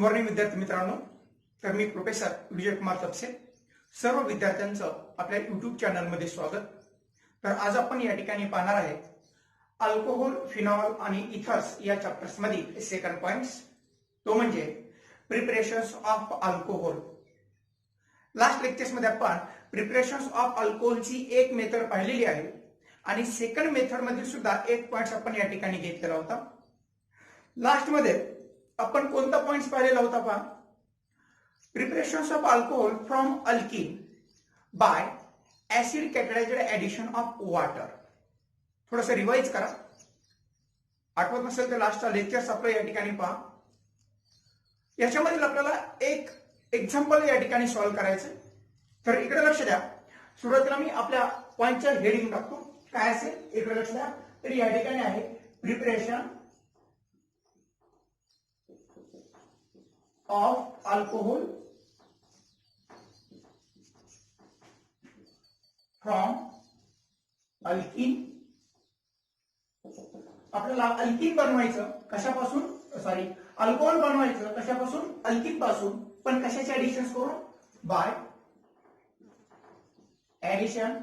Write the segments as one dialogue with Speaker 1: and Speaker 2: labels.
Speaker 1: Morning विद्यार्थी मित्रांनो, तर मी प्रोफेसर विजय कुमार तपसे सर्व विद्यार्थ्यांचं आपल्या युट्यूब चॅनलमध्ये स्वागत। तर आज आपण या ठिकाणी पाहणार आहे अल्कोहोल, फिनॉल आणि इथर्स या चॅप्टर्स मधील सेकंड पॉइंट्स, तो म्हणजे preparations of alcohol. Last lectures मध्ये आपण प्रिपरेशन्स ऑफ अल्कोहोलची एक मेथड पाहिलेली आहे आणि सेकंड मेथड मध्ये सुद्धा एक पॉइंट्स आपण या ठिकाणी घेतलेला होता। लास्ट मध्ये आपण कोणता पॉइंट्स पाहिलेला होता पहा, preparations of alcohol from alkene by acid catalysed addition of water. थोडंसं रिवाइज करा, आठवत नसेल तर लास्टचा लेक्चर्स आपलं या ठिकाणी पहा। याच्यामधील आपल्याला एक एक्झाम्पल या ठिकाणी सॉल्व्ह करायचं। तर इकडे लक्ष द्या, सुरुवातीला मी आपल्या पॉइंटचं हेडिंग टाकतो, काय असेल इकडे लक्ष द्या। तर या ठिकाणी आहे preparation of alcohol from alkyne. आपल्याला अल्कीन बनवायचं कशापासून, सॉरी अल्कोहोल बनवायचं कशापासून, अल्कीन पासून, पण कशाचे ऍडिशन्स करून, बाय ऍडिशन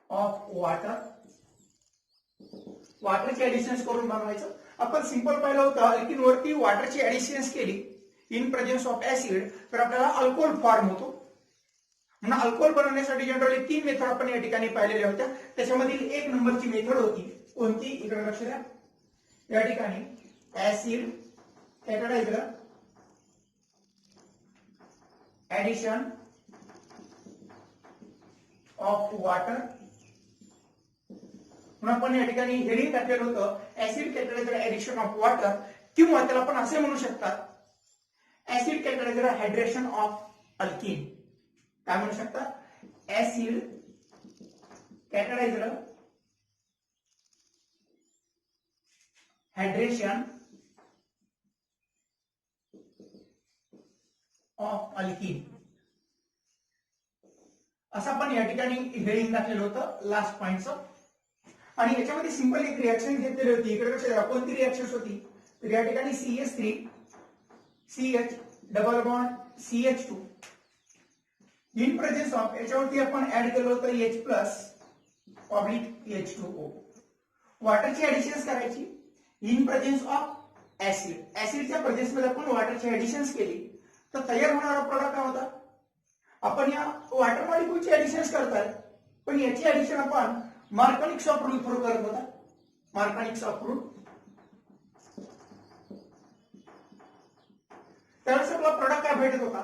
Speaker 1: ऑफ वॉटर। वॉटरचे ऍडिशन्स करून बनवायचं। आपण सिंपल पाहिलं होतं, अल्कीन वरती वॉटरची ऍडिशन्स केली इन प्रेझेन्स ऑफ ऍसिड तर आपल्याला अल्कोहोल फॉर्म होतो। म्हणून अल्कोहोल बनवण्यासाठी जनरली तीन मेथड आपण या ठिकाणी पाहिलेल्या होत्या। त्याच्यामधील एक नंबरची मेथड होती कोणती, इकडे लक्ष द्या, या ठिकाणी acid catalysed addition of water. आपण या ठिकाणी हेडिंग टाकलेलं होतं acid catalysed addition of water, किंवा त्याला आपण असे म्हणू शकतात acid catalysed hydration of alkyne. काय म्हणू शकतात, acid catalysed hydration of alkene, असं आपण या ठिकाणी हेडिंग टाकलेलं होतं लास्ट पॉइंटचं। आणि याच्यामध्ये सिंपल एक रिएक्शन घेतलेली होती, इकडे लक्ष द्या कोणती रिएक्शन होती, तर या ठिकाणी CH3 CH double bond CH2 in presence of, याच्यावरती आपण ऍड केलं होतं H+ ऑब्लिक H2O। वॉटरची ऍडिशन्स करायची इन प्रेझेन्स ऑफ ऍसिड। ऍसिडच्या प्रेझेन्स मध्ये आपण वॉटरची ऍडिशन्स केली तर तयार होणारा प्रोडक्ट काय होता, आपण या वॉटर मॉलिक्यूलची ऍडिशन्स करताय, पण याची ऍडिशन आपण मार्कनिक्स ऑफ रूल थ्रू करत होता। मार्कनिक्स ऑफ रूल, त्यावेळेस आपला प्रोडक्ट काय भेटत होता,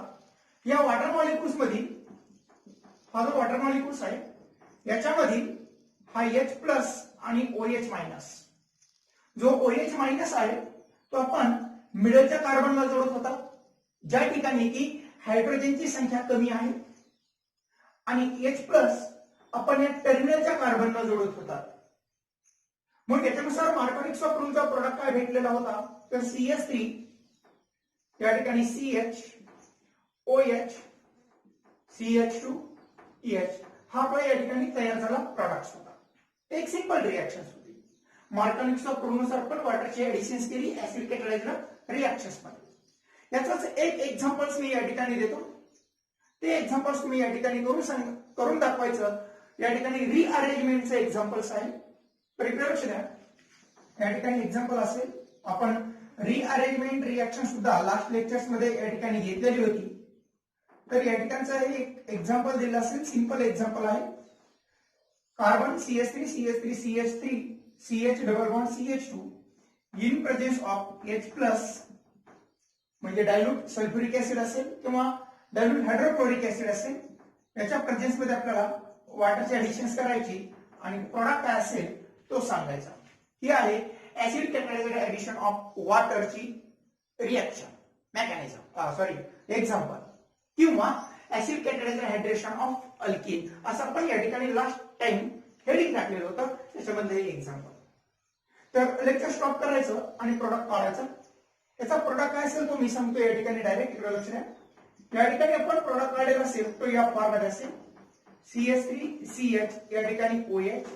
Speaker 1: या वॉटर मॉलिक्यूल्स मध्ये हा जो वॉटर मॉलिक्यूल्स आहे याच्यामधील हा H+ आणि OH-, जो OH- आहे तो आपण मिडलच्या कार्बनला जोडत होता, ज्या ठिकाणी की हायड्रोजनची संख्या कमी आहे, आणि H+ आपण या टर्मिनलच्या कार्बनला जोडत होता। मग याच्यानुसार मार्कनिक्स ऑफ रूलचा प्रोडक्ट काय भेटलेला होता, तर CH3 या ठिकाणी CH OH CH2 EH हा आपला या ठिकाणी तयार झाला प्रोडक्ट होता। एक सिंपल रिएक्शन होती। मार्कनिक्स ऑफ रूलनुसार आपण वॉटरची ऍडिशन्स केली ऍसिड कॅटालायझ्ड रिएक्शन्स मध्ये। याचाच एक एक्झाम्पल्स मी या ठिकाणी देतो, ते एक्झाम्पल्स तुम्ही या ठिकाणी करून दाखवायचं। या ठिकाणी रिअरेंजमेंटचे एक्झाम्पल्स आहे, तर इकडे लक्ष द्या, या ठिकाणी एक्झाम्पल असेल, आपण रिअरेंजमेंट रिएक्शन सुद्धा लास्ट लेक्चर्स मध्ये या ठिकाणी घेतलेली होती। तर या ठिकाणचं एक एक्झाम्पल दिलं असेल, सिंपल एक्झाम्पल आहे, carbon CH3 CH3 CH3 CH double bond CH2 in presence of H+ म्हणजे डायल्यूट सल्फ्युरिक ऍसिड असेल किंवा डायल्यूट हायड्रोक्लोरिक ऍसिड असेल, याच्या प्रेझेन्स मध्ये आपल्याला वॉटरची ऍडिशन्स करायची आणि प्रोडक्ट काय असेल तो सांगायचा। ही आहे ऍसिड कॅटालायझ्ड ऍडिशन ऑफ वॉटरची रिएक्शन मेकॅनिझम, सॉरी एक्झाम्पल, किंवा acid catalysed hydration of alkene, असं आपण या ठिकाणी लास्ट टाइम हेडिंग टाकलेलं होतं, त्याच्यामध्ये एक्झाम्पल। तर लेक्चर स्टॉप करायचं आणि प्रोडक्ट काढायचं। याचा प्रोडक्ट काय असेल तो मी सांगतो या ठिकाणी डायरेक्ट, इकडे लक्ष द्या, या ठिकाणी आपण प्रोडक्ट काढलेला असेल तो या फॉर्ममध्ये असेल CH3 CH या ठिकाणी OH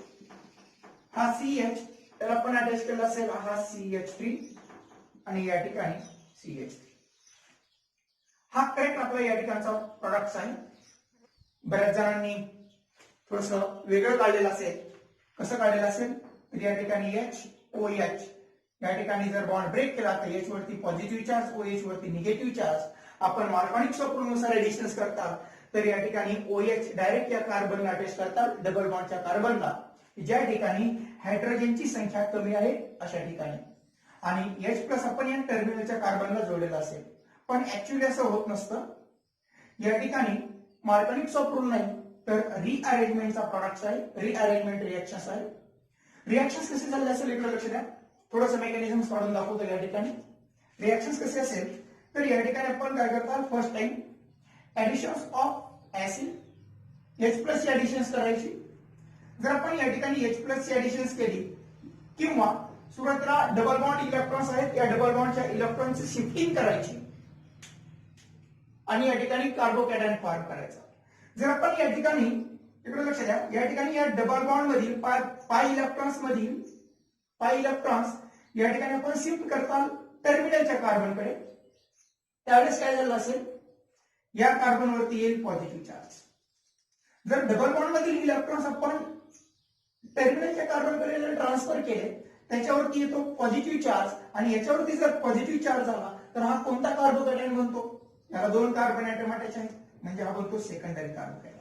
Speaker 1: हा CH त्याला आपण अटॅच केला असेल हा CH3 आणि या ठिकाणी CH3. हा करेक्ट आपला या ठिकाणचा प्रोडक्ट आहे. बऱ्याच जणांनी थोडस वेगळं काढलेलं असेल. कसं काढलेलं असेल तर या ठिकाणी HOH या ठिकाणी जर बॉन्ड ब्रेक केला तर H वरती पॉझिटिव्ह चार्ज, OH वरती निगेटिव्ह चार्ज. आपण मार्कॉनिक स्वरूपानुसार एडिशन्स करतात तर या ठिकाणी OH डायरेक्ट या कार्बनला अटॅच करतात डबल बॉन्डच्या कार्बनला, ज्या ठिकाणी हायड्रोजनची संख्या कमी आहे अशा ठिकाणी, आणि H+ आपण या टर्मिनलच्या कार्बनला जोडलेला असेल. पण ऍक्च्युअली असं होत नसतं. या ठिकाणी मार्कॉनिक रूल नाही तर रिअरेंजमेंटचा प्रोडक्ट आहे, रिअरेंजमेंट रिएक्शन्स आहे. रिएक्शन्स कसे झाले असेल इकडे लक्ष द्या. थोडंसं मेकॅनिझम काढून दाखवतो. या ठिकाणी रिएक्शन्स कसे असेल तर या ठिकाणी आपण काय करतात, first time additions of acid H+ ची ऍडिशन्स करायची. जर आपण या ठिकाणी H+ ची ऍडिशन्स केली किंवा सुरुवातीला डबल बॉन्ड इलेक्ट्रॉन्स आहेत, या डबल बॉन्डच्या इलेक्ट्रॉनची शिफ्टिंग करायची आणि या ठिकाणी कार्बोकॅटायन फॉर्म करायचा. जर आपण या ठिकाणी इकडे लक्ष द्या, या ठिकाणी या डबल बॉन्ड मधील पाय इलेक्ट्रॉन्स या ठिकाणी आपण शिफ्ट करता टर्मिनलच्या कार्बनकडे, त्यावेळेस काय झालं असेल, या कार्बनवरती येईल पॉझिटिव्ह चार्ज. जर डबल बॉन्ड मधील इलेक्ट्रॉन्स आपण टर्मिनलच्या कार्बनकडे जर ट्रान्सफर केले त्याच्यावरती येतो पॉझिटिव्ह चार्ज, आणि याच्यावरती जर पॉझिटिव्ह चार्ज आला तर हा कोणता कार्बोकॅटायन बनतो, याला 2 कार्बन ऍटम अटॅच आहेत म्हणजे हा बनतो सेकंडरी कार्बोकॅटायन.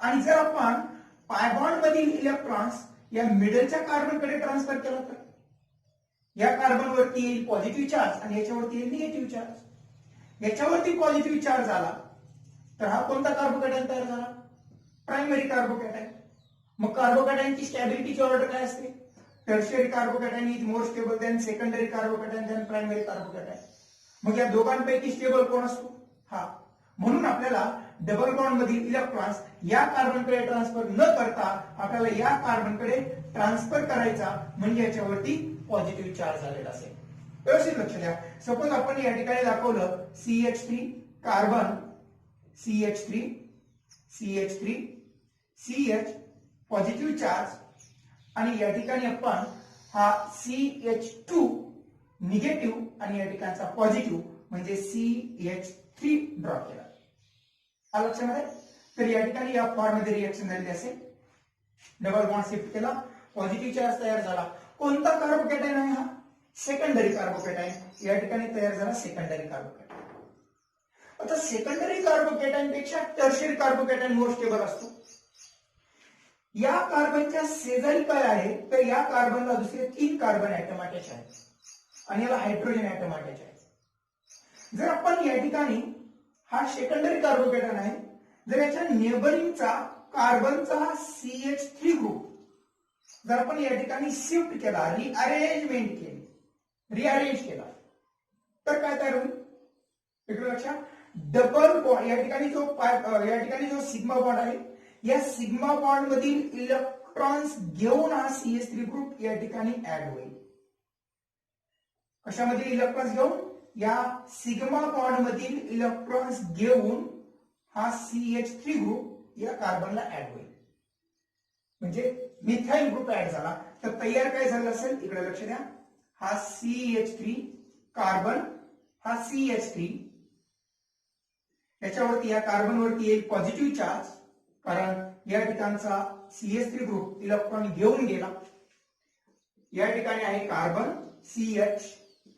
Speaker 1: आणि जर आपण पाय बॉन्ड मधील इलेक्ट्रॉन्स या मिडलच्या कार्बनकडे ट्रान्सफर केला तर या कार्बनवरती येईल पॉझिटिव्ह चार्ज आणि याच्यावरती येईल निगेटिव्ह चार्ज. याच्यावरती पॉझिटिव्ह चार्ज आला तर हा कोणता कार्बोकॅटायन तयार झाला, प्रायमरी कार्बोकॅटायन. मग कार्बोकॅटायनची स्टॅबिलिटीची ऑर्डर काय असते, tertiary carbocation is more stable than secondary carbocation than primary carbocation. मग या दोघांपैकी स्टेबल कोण असतो, हा. म्हणून आपल्याला डबल बॉन्ड मधील इलेक्ट्रॉन्स या कार्बनकडे ट्रान्सफर न करता आपल्याला या कार्बनकडे ट्रान्सफर करायचा, म्हणजे याच्यावरती पॉझिटिव्ह चार्ज आलेला असेल. व्यवस्थित लक्ष द्या. सपोज आपण या ठिकाणी दाखवलं CH3 carbon, CH3 CH3 CH positive charge, आणि या ठिकाणी आपण हा CH2 निगेटिव्ह आणि या ठिकाणचा पॉझिटिव्ह म्हणजे CH3 ड्रॉ केला. आलं लक्षामध्ये. तर या ठिकाणी या फॉर्म मध्ये रिएक्शन झालेली असेल, डबल बॉन्ड शिफ्ट केला, पॉझिटिव्ह चार्ज तयार झाला. कोणता कार्बोकॅटायन आहे हा, सेकंडरी कार्बोकॅटायन. या ठिकाणी तयार झाला सेकंडरी कार्बोकॅटायन. आता सेकंडरी कार्बोकॅटायन पेक्षा टर्शियरी कार्बोकॅटायन मोर स्टेबल असतो. या कार्बनच्या शेजारी काय आहे तर या कार्बनला दुसरे 3 कार्बन ऍटम अटॅच आहेत आणि याला हायड्रोजन ऍटम अटॅच आहे. जर आपण या ठिकाणी हा सेकंडरी कार्बोकॅटायन आहे, जर याच्या नेबरिंगचा कार्बनचा हा CH3 ग्रुप जर आपण या ठिकाणी शिफ्ट केला, रिअरेंज केला तर काय तयार होईल, इकडे लक्षात. डबल बॉन्ड या ठिकाणी जो सिग्मा बॉन्ड आहे, या सिग्मा बॉन्ड मधील इलेक्ट्रॉन्स घेऊन हा CH3 ग्रुप या ठिकाणी ऍड होईल. कशामधील इलेक्ट्रॉन्स घेऊन, या सिग्मा बॉन्ड मधील इलेक्ट्रॉन्स घेऊन हा CH3 ग्रुप या कार्बनला ऍड होईल, म्हणजे मिथाइल ग्रुप ऍड झाला. तर तयार काय झालं असेल, इकडे लक्ष द्या. हा CH3 कार्बन, हा CH3, याच्यावरती या कार्बनवरती येईल पॉझिटिव्ह चार्ज, कारण या ठिकाणचा CH3 ग्रुप इलेक्ट्रॉन घेऊन गेला. या ठिकाणी आहे कार्बन CH,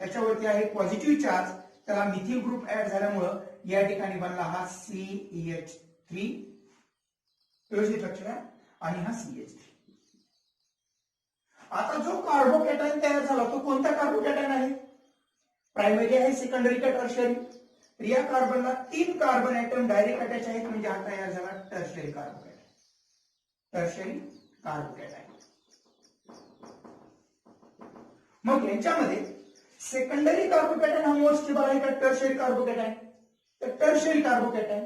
Speaker 1: याच्यावरती आहे पॉझिटिव्ह चार्ज, त्याला मिथिल ग्रुप ऍड झाल्यामुळं या ठिकाणी बनला हा CH3. व्यवस्थित लक्ष द्या. आणि हा CH3. आता जो कार्बोकॅटायन तयार झाला तो कोणता कार्बोकॅटायन आहे, प्रायमरी आहे, सेकंडरी का टर्शियरी. तर या कार्बनला 3 कार्बन ऍटम डायरेक्ट अटॅच आहेत म्हणजे हा तयार झाला टर्शियरी कार्बोकॅटायन. Tertiary carbocation. मग यांच्यामध्ये सेकंडरी कार्बोकॅटायन हा मोर स्टेबल आहे का टर्शियरी कार्बोकॅटायन, तर टर्शियरी कार्बोकॅटायन.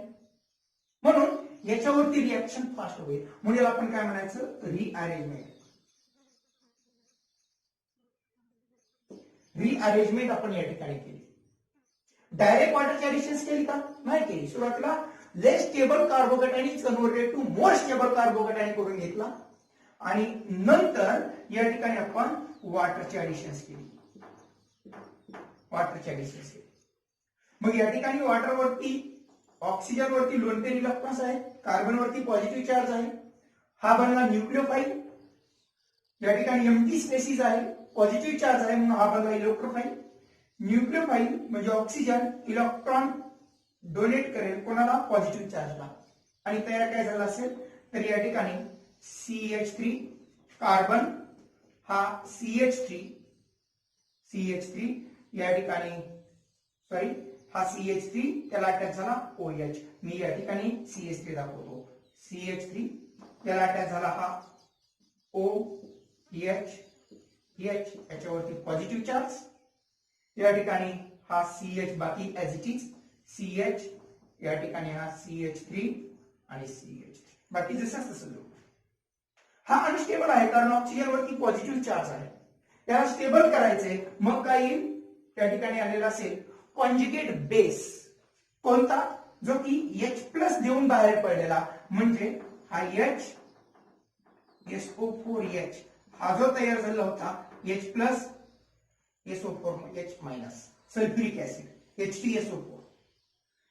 Speaker 1: म्हणून याच्यावरती रिएक्शन फास्ट होईल, म्हणून याला आपण काय म्हणायचं, रिअरेंजमेंट. रिअरेंजमेंट आपण या ठिकाणी केली. डायरेक्ट वॉटरची ऍडिशन्स केली का, नाही केली. सुरुवातीला less stable carbocation is converted to more stable carbocation करून घेतला. आणि नंतर या ठिकाणी आपण वॉटरची ऍडिशन्स केली. मग या ठिकाणी वॉटर वरती ऑक्सिजन वरती लोन पेअर इलेक्ट्रॉन्स आहे, कार्बन वरती पॉझिटिव्ह चार्ज आहे, हा बनला न्यूक्लिओफाइल. या ठिकाणी एम्प्टी स्पेसिस आहे, पॉझिटिव्ह चार्ज आहे म्हणून हा बनला इलेक्ट्रोफाइल. न्यूक्लिओफाइल म्हणजे ऑक्सिजन इलेक्ट्रॉन डोनेट करेल कोणाला, पॉझिटिव्ह चार्जला, आणि तयार काय झाला असेल तर या ठिकाणी CH3 कार्बन हा CH3 या ठिकाणी सॉरी हा CH3 त्याला अटॅच झाला OH. मी या ठिकाणी CH3 दाखवतो. CH3 त्याला अटॅच झाला हा OH याच्यावरती पॉझिटिव्ह चार्ज. या ठिकाणी हा CH बाकी ऍज इट इज CH, या ठिकाणी हा CH3 आणि CH3 बाकी जसं तसं. हा अनस्टेबल आहे कारण ऑक्सिजन वरती पॉझिटिव्ह चार्ज आहे. त्याला स्टेबल करायचंय, मग काय येईल त्या ठिकाणी आलेला असेल कॉन्जुगेट बेस. कोणता, जो की H+ देऊन बाहेर पडलेला, म्हणजे हा SO4H हा जो तयार झाला होता H+ SO4H- sulphuric acid H2SO4.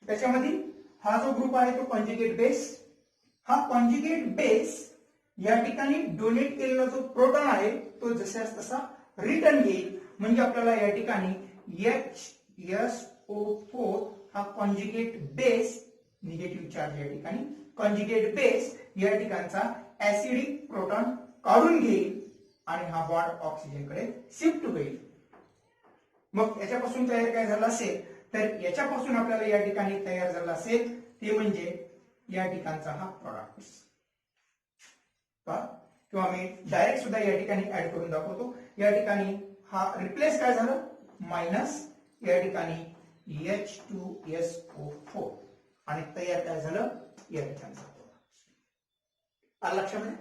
Speaker 1: त्याच्यामध्ये हा जो ग्रुप आहे तो कॉन्जुगेट बेस. हा कॉन्जुगेट बेस या ठिकाणी डोनेट केलेला जो प्रोटॉन आहे तो जसाच तसा रिटर्न येईल, म्हणजे आपल्याला या ठिकाणी HSO4 हा कॉन्जुगेट बेस निगेटिव्ह चार्ज या ठिकाणी कॉन्जुगेट बेस या ठिकाणचा ऍसिडिक प्रोटॉन काढून घेईल आणि हा बॉन्ड ऑक्सिजनकडे शिफ्ट होईल. मग याच्यापासून तयार काय झालं असेल तर याच्यापासून आपल्याला या ठिकाणी तयार झाला असेल ते म्हणजे या ठिकाणचा हा प्रोडक्ट, किंवा मी डायरेक्ट सुद्धा या ठिकाणी ऍड करून दाखवतो. या ठिकाणी हा रिप्लेस काय झालं मायनस, या ठिकाणी H2SO4 आणि तयार काय झालं या ठिकाणचा लक्षामध्ये.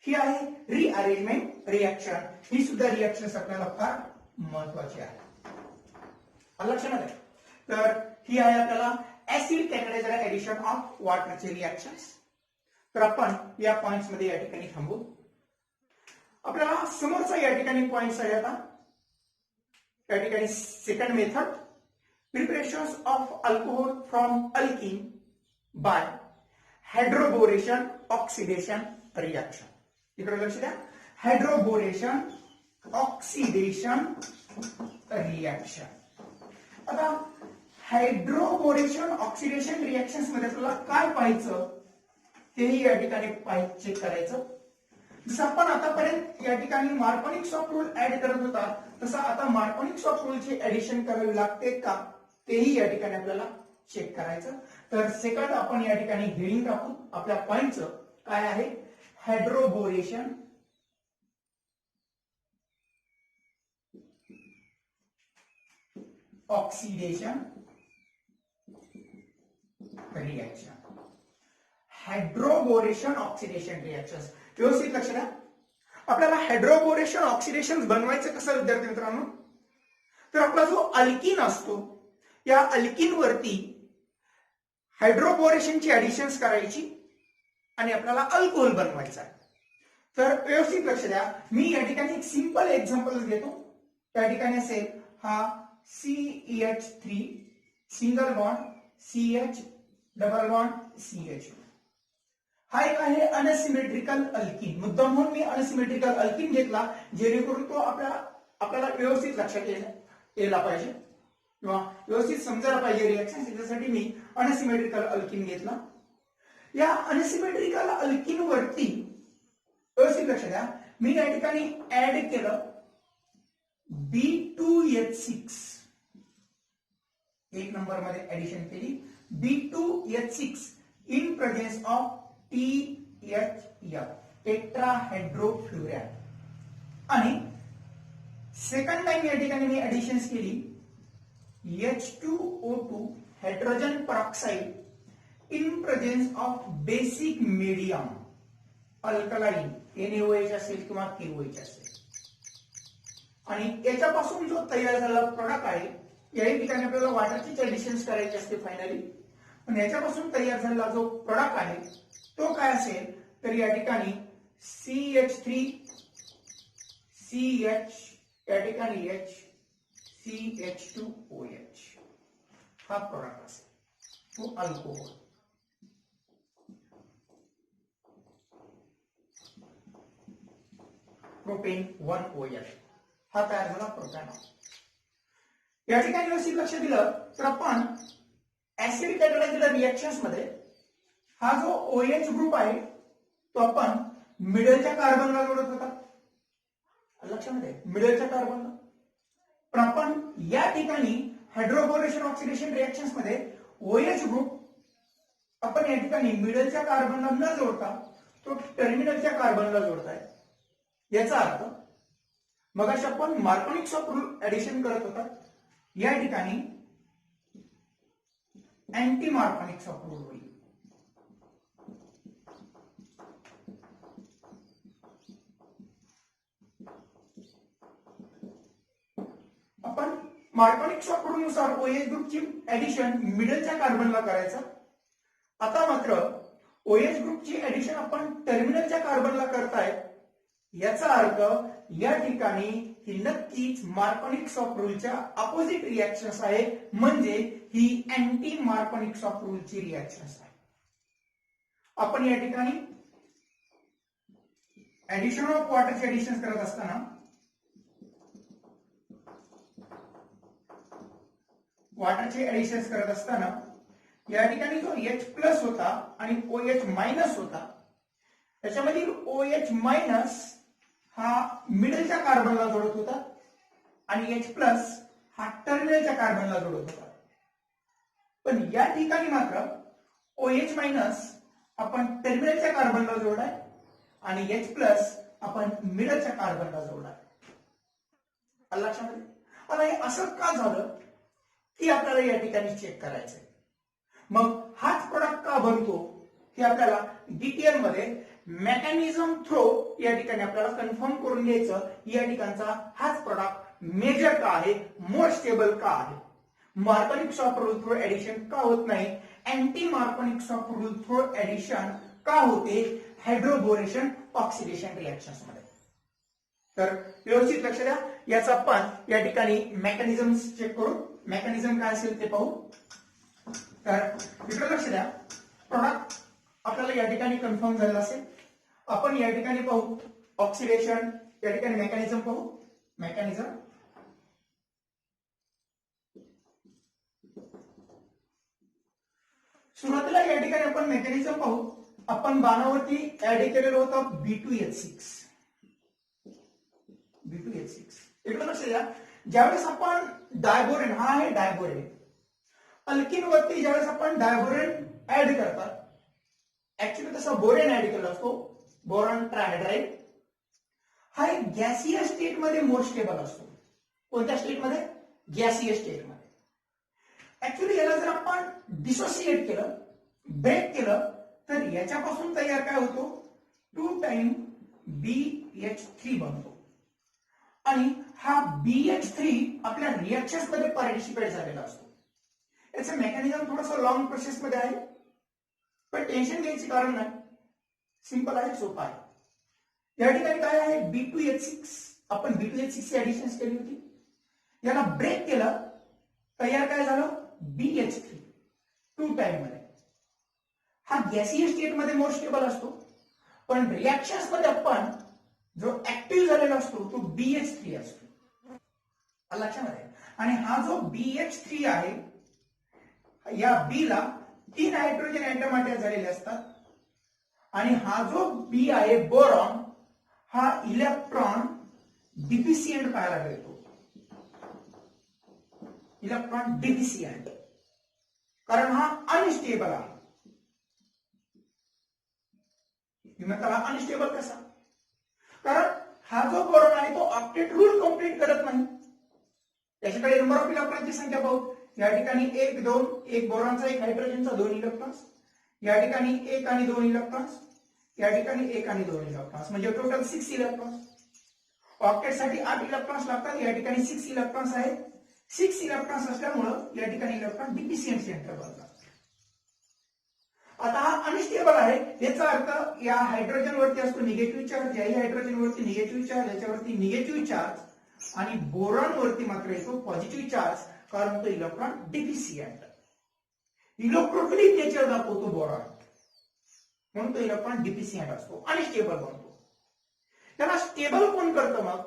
Speaker 1: ही आहे रिअरेंजमेंट रिएक्शन. ही सुद्धा रिएक्शन आपल्याला फार महत्वाची आहे लक्षामध्ये. तर ही आहे आपल्याला ऍसिड कॅटलायझर एडिशन ऑफ वॉटरचे रिएक्शन्स. तर आपण या पॉइंट्स मध्ये या ठिकाणी थांबू. आपल्याला समोरचा या ठिकाणी पॉइंट्स आहे आता. या ठिकाणी second method, preparation of alcohol from alkene by hydroboration oxidation reaction. इकडे लक्ष द्या, हायड्रोबोरेशन ऑक्सिडेशन रिएक्शन. आता हायड्रोबोरेशन ऑक्सिडेशन रिएक्शन्स मध्ये आपल्याला काय पाहायचं तेही या ठिकाणी चेक करायचं. जसं आपण आतापर्यंत या ठिकाणी मार्कोनिक सॉफ्ट रूल ऍड करत होता, तसं आता मार्कोनिक सॉफ्ट रूलची ऍडिशन करावी लागते का तेही या ठिकाणी आपल्याला चेक करायचं. तर सेकंड आपण या ठिकाणी हेडिंग टाकू आपल्या पॉइंटचं काय आहे, hydroboration oxidation reaction. Hydroboration oxidation reactions व्यवस्थित लक्ष द्या. आपल्याला हायड्रोबोरेशन ऑक्सिडेशन बनवायचं कसं विद्यार्थी मित्रांनो, तर आपला जो अल्किन असतो या अल्किन वरती हायड्रोबोरेशनची ऍडिशन्स करायची आणि आपल्याला अल्कोहोल बनवायचा आहे. तर व्यवस्थित लक्ष द्या. मी या ठिकाणी एक सिंपल एक्झाम्पल घेतो. त्या ठिकाणी असेल हा CH3 single bond CH double bond CH. हा एक आहे अनसिमेट्रिकल अल्किन. मुद्दाम म्हणून मी अनसिमेट्रिकल अल्किन घेतला जेणेकरून तो आपल्याला व्यवस्थित लक्षात यायला पाहिजे किंवा व्यवस्थित समजायला पाहिजे रिएक्शन. त्याच्यासाठी मी अनसिमेट्रिकल अल्किन घेतला. या अनसिमेट्रिकल अल्किन वरती व्यवस्थित लक्ष द्या, मी या ठिकाणी ऍड केलं B2H6. एक नंबर मध्ये ऍडिशन केली B2H6 in presence of THF टेट्राहायड्रोफ्लुरॅन. आणि सेकंड टाइम या ठिकाणी मी ऍडिशन्स केली H2O2 hydrogen peroxide in presence of basic medium alkaline NaOH असेल किंवा KOH असेल. आणि याच्यापासून जो तयार झालेला प्रोडक्ट आहे या ठिकाणी आपल्याला वॉटरची ऍडिशन्स करायची असते फायनली. पण याच्यापासून तयार झालेला जो प्रोडक्ट आहे तो काय असेल तर या ठिकाणी CH3 CH या ठिकाणी H CH2OH हा प्रोडक्ट असेल तो अल्कोहोल. प्रोपेन 1OH हा तयार झाला प्रोपॅनॉल. या ठिकाणी व्यवस्थित लक्ष दिलं तर आपण ऍसिड कॅटलायझर रिएक्शन्स मध्ये हा जो OH ग्रुप आहे तो आपण मिडलच्या कार्बनला जोडत होता. लक्षामध्ये मिडलच्या कार्बनला. पण आपण या ठिकाणी हायड्रोबोरेशन ऑक्सिडेशन रिएक्शन्स मध्ये OH ग्रुप आपण या ठिकाणी मिडलच्या कार्बनला न जोडता तो टर्मिनलच्या कार्बनला जोडताय. याचा अर्थ मगाशी आपण मार्कोनिक्स ऑफ रूल ऍडिशन करत होता, या ठिकाणी अँटी मार्कोनिक्स ऑफ रूल होईल. आपण मार्कोनिक्स ऑफ रूल नुसार OH ग्रुपची ऍडिशन मिडलच्या कार्बनला करायचं. आता मात्र OH ग्रुपची ऍडिशन आपण टर्मिनलच्या कार्बनला करताय. याचा अर्थ या ठिकाणी ही नक्कीच मार्कोनिक्स ऑफ रूलच्या अपोजिट रिएक्शन्स आहे, म्हणजे ही अँटी मार्कोनिक्स ऑफ रूलची रिएक्शन्स आहे. आपण या ठिकाणी ऍडिशन ऑफ वॉटरचे ऍडिशन करत असताना या ठिकाणी जो H प्लस होता आणि OH मायनस होता, त्याच्यामधील OH मायनस हा मिडलच्या कार्बनला जोडत होता आणि H प्लस हा टर्मिनलच्या कार्बनला जोडत होता. पण या ठिकाणी मात्र OH मायनस आपण टर्मिनलच्या कार्बनला जोडलाय आणि H प्लस आपण मिडलच्या कार्बनला जोडलाय. लक्षामध्ये. आता हे असं का झालं की आपल्याला या ठिकाणी चेक करायचंय. मग हाच प्रोडक्ट का बनतो हे आपल्याला डिटेल मध्ये मेकॅनिझम थ्रू या ठिकाणी आपल्याला कन्फर्म करून घ्यायचं. या ठिकाणचा हाच प्रोडक्ट मेजर का आहे, मोर स्टेबल का आहे, मार्कोनिक्स ऑफ रूल थ्रू ऍडिशन का होत नाही, anti मार्कोनिक्स of rule through addition का होते हायड्रोबोरेशन ऑक्सिडेशन रिएक्शन्स मध्ये. तर व्यवस्थित लक्ष द्या. याचा आपण या ठिकाणी मेकॅनिझम चेक करू. मेकॅनिझम काय असेल ते पाहू. तर इकडे लक्ष द्या. प्रोडक्ट आपल्याला या ठिकाणी कन्फर्म झालेला असेल. आपण या ठिकाणी पाहू ऑक्सिडेशन, या ठिकाणी मेकॅनिझम पाहू. मेकॅनिझम सुरुवातीला या ठिकाणी आपण मेकॅनिझम पाहू. आपण बाणावरती ऍड केलेलं होतं B2H6. इकडे लक्ष द्या. ज्यावेळेस आपण डायबोरेन, हा आहे डायबोरेन, अल्किनवरती ज्यावेळेस आपण डायबोरेन ऍड करतात, ऍक्च्युली तसं बोरेन ऍड केला असतो, बोरॉन ट्रायहायड्राइड. हा एक गॅसियस स्टेट मध्ये मोर स्टेबल असतो. कोणत्या स्टेट मध्ये? गॅसियस स्टेट मध्ये. ऍक्च्युली याला जर आपण डिसोसिएट केलं, ब्रेक केलं, तर याच्यापासून तयार काय होतो? 2 टाइम BH3 बनतो. आणि हा BH3 आपल्या रिएक्शन्स मध्ये पार्टिसिपेट झालेला असतो. याचं मेकॅनिझम थोडंसं लॉंग प्रोसेस मध्ये आहे, पण टेन्शन घ्यायची कारण नाही, सिंपल आहे, सोपं आहे. या ठिकाणी काय आहे? B2H6. आपण B2H6 ची ऍडिशन केली होती, याला ब्रेक केलं, तयार काय झालं? BH3 2 टाइम मध्ये. हा गॅसियस स्टेट मध्ये मोर स्टेबल असतो, पण रिएक्शन्स मध्ये आपण जो ऍक्टिव्ह झालेला असतो तो BH3 असतो. लक्षामध्ये. आणि हा जो BH3 आहे, या B ला 3 हायड्रोजन ऍटम अटॅच झालेले असतात. आणि हा जो B आहे बोरॉन, हा इलेक्ट्रॉन डिफिशियंट पाहायला मिळतो. इलेक्ट्रॉन डिफिशियंट, कारण हा अनस्टेबल आहे. त्याला अनस्टेबल कसा? कारण हा जो बोरॉन आहे तो ऑक्टेट रूल कंप्लीट करत नाही. त्याच्याकडे नंबर ऑफ इलेक्ट्रॉनची संख्या पाहू. या ठिकाणी 1 2, एक बोरॉनचा, एक हायड्रोजनचा, 2 इलेक्ट्रॉन्स. या ठिकाणी 1 आणि 2 इलेक्ट्रॉन्स. या ठिकाणी 1 आणि 2 इलेक्ट्रॉन्स, म्हणजे टोटल 6 इलेक्ट्रॉन्स. ऑक्टेट साठी 8 इलेक्ट्रॉन्स लागतात. या ठिकाणी 6 इलेक्ट्रॉन्स आहेत. 6 इलेक्ट्रॉन्स असल्यामुळे या ठिकाणी इलेक्ट्रॉन डिफिशियंट सेंटर बनतात. आता हा अनस्टेबल आहे, याचा अर्थ या हायड्रोजन वरती असतो निगेटिव्ह चार्ज, याही हायड्रोजन वरती निगेटिव्ह चार्ज, याच्यावरती निगेटिव्ह चार्ज आणि बोरॉन वरती मात्र येतो पॉझिटिव्ह चार्ज, कारण तो इलेक्ट्रॉन डिफिशियंट, इलेक्ट्रोफिलिक नेचर दाखवतो बोरॉन, म्हणून तो इलेक्ट्रॉन डिफिशियंट असतो, अनस्टेबल बनतो. त्याला स्टेबल कोण करतं मग?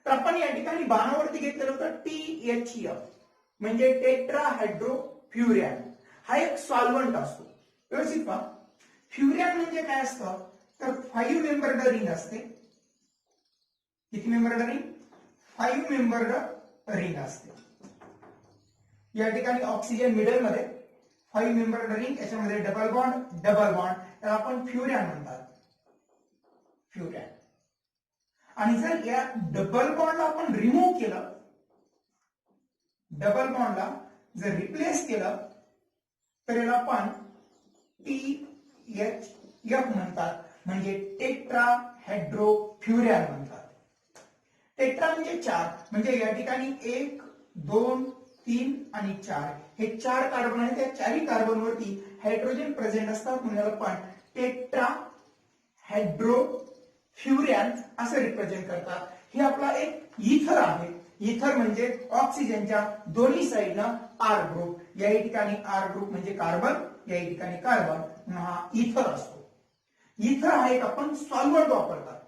Speaker 1: तर आपण या ठिकाणी बाणावरती घेतलेलं होतं THF म्हणजे टेट्राहायड्रोफ्युरॅन. हा एक सॉल्व्हंट असतो. व्यवस्थित पहा, फ्युरॅन म्हणजे काय असतं तर 5 मेंबर्ड रिंग असते. किती मेंबर्ड रिंग? 5 मेंबर्ड रिंग असते. या ठिकाणी ऑक्सिजन मिडल मध्ये 5 मेंबर्ड रिंग, याच्यामध्ये डबल बॉन्ड, त्याला आपण फ्युरॅन म्हणतात, फ्युरॅन. आणि जर या डबल बॉन्डला आपण रिमूव्ह केलं, डबल बॉन्डला जर रिप्लेस केलं तर याला आपण THF म्हणतात, म्हणजे टेट्राहायड्रोफ्युरॅन म्हणतात. टेट्रा म्हणजे 4, म्हणजे या ठिकाणी 1 2 3 आणि 4 हे 4 कार्बन आहेत. त्या 4ही कार्बनवरती हायड्रोजन प्रेझेंट असतात, म्हणून याला आपण टेट्राहायड्रोफ्युरॅन असं रिप्रेझेंट करतात. हे आपला एक इथर आहे. इथर म्हणजे ऑक्सिजनच्या दोन्ही साईडला R ग्रुप, या ठिकाणी R ग्रुप म्हणजे कार्बन, या ठिकाणी कार्बन, म्हणून हा इथर असतो. इथर हा एक आपण सॉल्व्हंट वापरतात.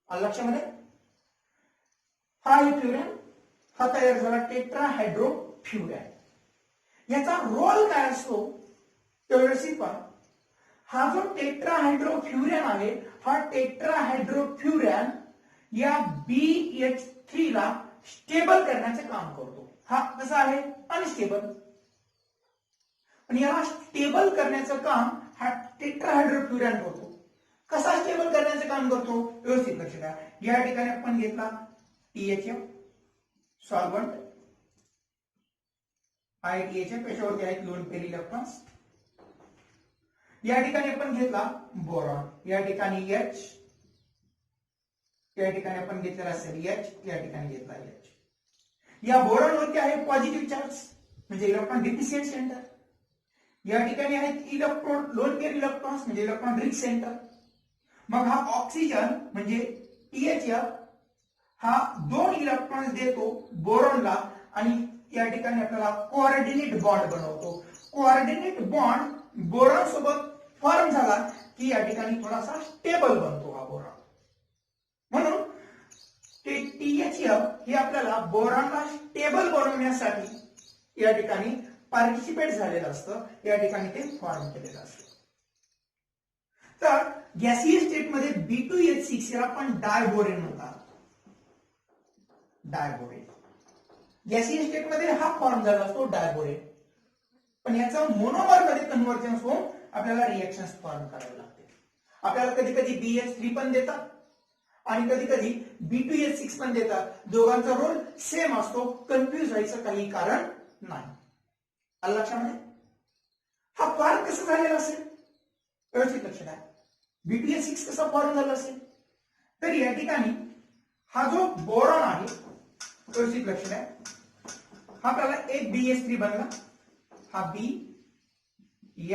Speaker 1: आलं लक्षामध्ये? हा फ्युरॅन हा तयार झाला टेट्राहायड्रोफ्युरॅन. याचा रोल काय असतो तर व्यवस्थित पहा. हा जो टेट्राहायड्रोफ्युरॅन आहे, हा टेट्राहायड्रोफ्युरॅन या BH3 ला स्टेबल करण्याचे काम करतो. हा कसा आहे? अनस्टेबल. पण याला स्टेबल करण्याचं काम हा टेट्राहायड्रोफ्युरॅन करतो. कसा स्टेबल करण्याचं काम करतो? व्यवस्थित लक्ष द्या. या ठिकाणी आपण घेतला THF सॉल्व्हंट, THF, याच्यावरती आहेत 2 पेअर इलेक्ट्रॉन्स. या ठिकाणी आपण घेतला बोरॉन, या ठिकाणी H, या ठिकाणी आपण घेतलेला असेल H, या ठिकाणी घेतला H. या बोरॉन वरती आहे पॉझिटिव्ह चार्ज म्हणजे इलेक्ट्रॉन डिफिशियंट सेंटर. या ठिकाणी आहेत इलेक्ट्रॉन लोन पेअर इलेक्ट्रॉन्स म्हणजे इलेक्ट्रॉन रिच सेंटर. मग हा ऑक्सिजन म्हणजे THF हा 2 इलेक्ट्रॉन्स देतो बोरॉनला आणि या ठिकाणी आपल्याला कोऑर्डिनेट बॉन्ड बनवतो. कोऑर्डिनेट बॉन्ड बोरॉन सोबत फॉर्म झाला की या ठिकाणी थोडासा स्टेबल बनतो हा बोरॉन. म्हणून ते THF हे आपल्याला बोरॉनला स्टेबल बनवण्यासाठी या ठिकाणी पार्टिसिपेट झालेलं असतं, या ठिकाणी ते फॉर्म केलेलं असतं. तर गॅसियस स्टेट मध्ये B2H6 याला आपण डायबोरेन म्हणतात. डायबोरेन गॅसियस स्टेट मध्ये हा फॉर्म झाला असतो डायबोरेन. पण याचा मोनोमर मध्ये कन्व्हर्जन्स होऊन आपल्याला रिएक्शन्स फॉर्म करावे लागते. आपल्याला कधी कधी BH3 पण देतात आणि कधी कधी B2H6 पण देतात. दोघांचा रोल सेम असतो, कन्फ्युज व्हायचं काही कारण नाही. आलं लक्षामध्ये? हा फॉर्म कसा झालेला असेल व्यवस्थित लक्ष द्या. B2H6 कसा फॉर्म झाला असेल तर या ठिकाणी हा जो बोरॉन आहे व्यवस्थित लक्ष द्या. हा आपल्याला एक BH3 बनला, हा B,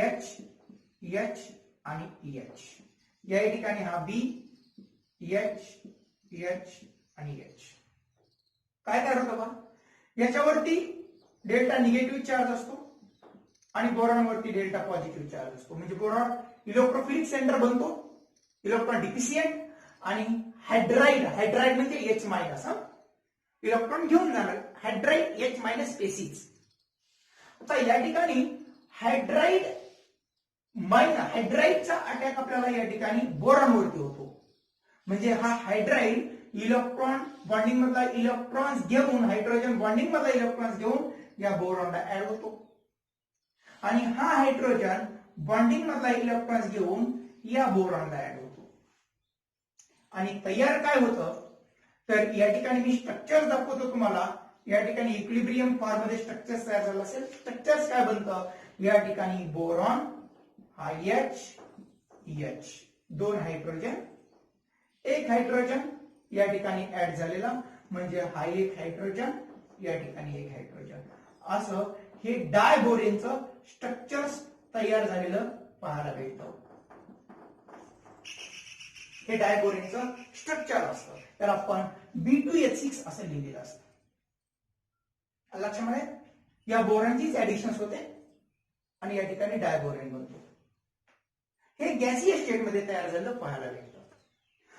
Speaker 1: H, H आणि H. या ठिकाणी हा B, H, H आणि H. काय काय होतं बा? याच्यावरती डेल्टा निगेटिव्ह चार्ज असतो आणि बोरॉन वरती डेल्टा पॉझिटिव्ह चार्ज असतो. म्हणजे बोरॉन इलेक्ट्रोफिलिक सेंटर बनतो, इलेक्ट्रॉन डिफिशियंट, आणि हायड्राइड, हायड्राइड म्हणजे H मायनस, इलेक्ट्रॉन घेऊन जाणार, हायड्राइड H मायनस स्पेसिस. आता या ठिकाणी हायड्राइडचा अटॅक आपल्याला या ठिकाणी बोरॉन वरती होतो. म्हणजे हा हायड्राइड इलेक्ट्रॉन बॉन्डिंग मधला इलेक्ट्रॉन्स घेऊन, हायड्रोजन बॉन्डिंग मधला इलेक्ट्रॉन्स घेऊन या बोरॉनला ऍड होतो आणि हा हायड्रोजन बॉन्डिंग मधला इलेक्ट्रॉन्स घेऊन या बोरॉनला ऍड होतो. आणि तयार काय होतं तर या ठिकाणी मी स्ट्रक्चर दाखवतो तुम्हाला. या ठिकाणी इक्विलिब्रियम फॉर्म मध्ये स्ट्रक्चर तयार झालं असेल. स्ट्रक्चर्स काय बनतं? या ठिकाणी बोरॉन, हा H, 2 हायड्रोजन, एक हायड्रोजन या ठिकाणी ऍड झालेला, म्हणजे हा एक हायड्रोजन, या ठिकाणी एक हायड्रोजन. असं हे डायबोरेनचं स्ट्रक्चर तयार झालेलं पाहायला भेटतं. हे डायबोरेनचं स्ट्रक्चर असतं, त्याला आपण B2H6 असं लिहिलेलं असतं. लक्षामध्ये या बोरॉनचीच ऍडिशन्स होते आणि या ठिकाणी डायबोरेन बनतो. हे गॅसियस स्टेट मध्ये तयार झालेलं पाहायला भेटतं.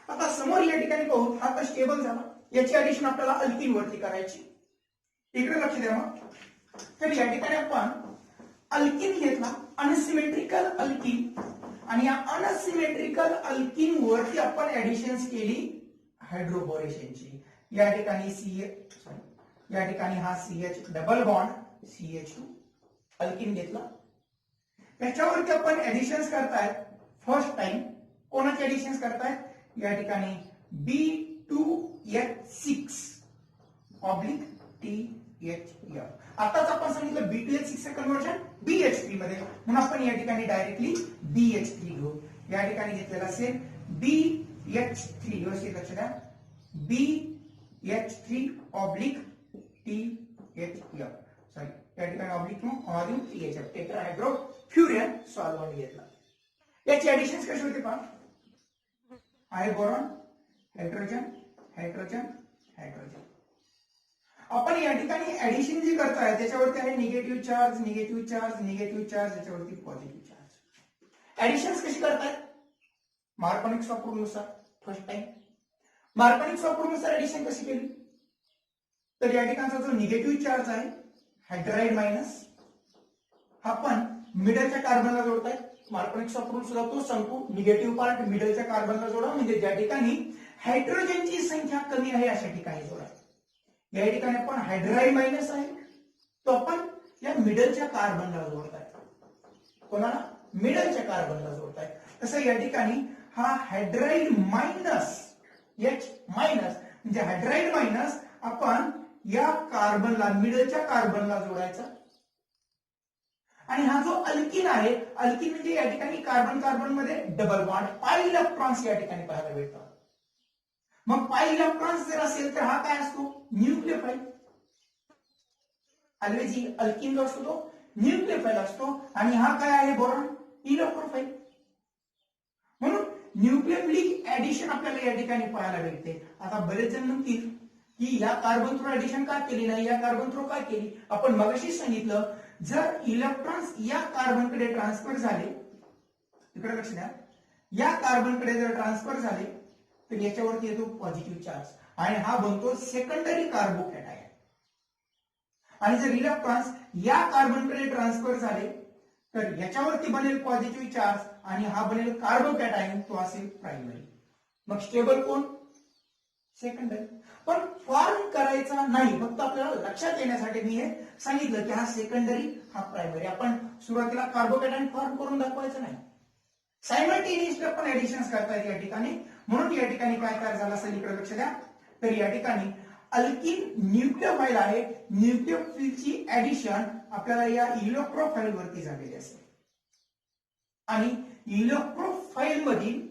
Speaker 1: आता समोर या ठिकाणी पाहू, हा तर स्टेबल झाला, याची ऍडिशन आपल्याला अल्किन वरती करायची. इकडे लक्ष द्या. मग तर या ठिकाणी आपण अल्किन घेतला, अनसिमेट्रिकल अल्किन, आणि या अनसिमेट्रिकल अल्किन वरती आपण ऍडिशन्स केली हायड्रोबोरेशनची. या ठिकाणी या ठिकाणी हा CH double bond CH2 alkene घेतला, त्याच्यावरती आपण ऍडिशन्स करतायत फर्स्ट टाइम. कोणाचे ऍडिशन्स करतायत? या ठिकाणी B2H6 ऑब्लिक THF. आताच आपण सांगितलं B2H6 चे कन्वर्जन BH3 मध्ये, म्हणून आपण या ठिकाणी डायरेक्टली BH3 घेऊ. या ठिकाणी घेतलेला असेल BH3, व्यवस्थित लक्ष द्या, BH3 ऑब्लिक THF, सॉरी या ठिकाणी ऑब्लिक ऑरियम THF, टेट्राहायड्रो फ्युरिन सॉल्व्हंट घेतला. याची ऍडिशन्स कशी होते पहा, आहे बोरॉन, हायड्रोजन, हायड्रोजन, हायड्रोजन. आपण या ठिकाणी ऍडिशन जी करताय त्याच्यावरती आहे negative charge, negative charge, negative charge, त्याच्यावरती पॉझिटिव्ह चार्ज. ऍडिशन्स कशी करताय? मार्कोनिक्स वापरूनुसार. फर्स्ट टाइम मार्कोनिक्स वापरूनुसार ऍडिशन कशी केली? तर या ठिकाणचा जो निगेटिव्ह चार्ज आहे हायड्राइड मायनस, हा पण मिडलच्या कार्बनला जोडताय. मार्कोनिक्स वापरून सुद्धा तो सांगतो निगेटिव्ह पार्ट मिडलच्या कार्बनला जोडा, म्हणजे ज्या ठिकाणी हायड्रोजनची संख्या कमी आहे अशा ठिकाणी जोडा. या ठिकाणी आपण हायड्राइड मायनस आहे तो आपण या मिडलच्या कार्बनला जोडताय. कोणाला? मिडलच्या कार्बनला जोडताय. तसं या ठिकाणी हा हायड्राइड मायनस H मायनस, म्हणजे हायड्राइड मायनस आपण या कार्बनला मिडलच्या कार्बनला जोडायचा. आणि हा जो अल्किन आहे, अल्किन म्हणजे या ठिकाणी कार्बन कार्बन मध्ये डबल बॉन्ड, पाय इलेक्ट्रॉन्स या ठिकाणी पाहायला भेटतात. मग पाय इलेक्ट्रॉन्स जर असेल तर हा काय असतो? न्यूक्लियोफाइल. ऑलवेज अल्किन जो असतो तो न्यूक्लियोफाइल असतो, आणि हा काय आहे? Boron, electrophile. म्हणून न्यूक्लियोफिलिक ऍडिशन आपल्याला या ठिकाणी पाहायला भेटते. आता बरेच जण म्हणतील की या कार्बन थ्रू ऍडिशन का केली नाही, या कार्बन थ्रू काय केली? आपण मगाशी सांगितलं, जर इलेक्ट्रॉन्स या कार्बनकडे ट्रान्सफर झाले, इकडे लक्ष द्या, या कार्बनकडे जर ट्रान्सफर झाले तर याच्यावरती येतो पॉझिटिव्ह चार्ज, आणि हा बनतो सेकंडरी कार्बोकॅटायन. आणि जर इलेक्ट्रॉन्स या कार्बनकडे ट्रान्सफर झाले तर याच्यावरती बनेल पॉझिटिव्ह चार्ज, आणि हा बनेल कार्बोकॅटायन, तो असेल प्रायमरी. मग स्टेबल कोण? सेकंडरी. पण फॉर्म करायचा नाही, फक्त आपल्याला लक्षात येण्यासाठी मी हे सांगितलं की हा सेकंडरी, हा प्रायमरी. आपण सुरुवातीला कार्बोकॅटायन फॉर्म करून दाखवायचं नाही. सायमल्टेनियसली आपण ऍडिशन्स करतायत या ठिकाणी, म्हणून या ठिकाणी काय तयार झालं असेल, इकडे लक्ष द्या. तर या ठिकाणी अल्किन न्यूक्लियोफाइल आहे, न्यूक्लियोफिलची ऍडिशन आपल्याला या इलेक्ट्रोफाइल वरती झालेली असते, आणि इलेक्ट्रोफाइल मधील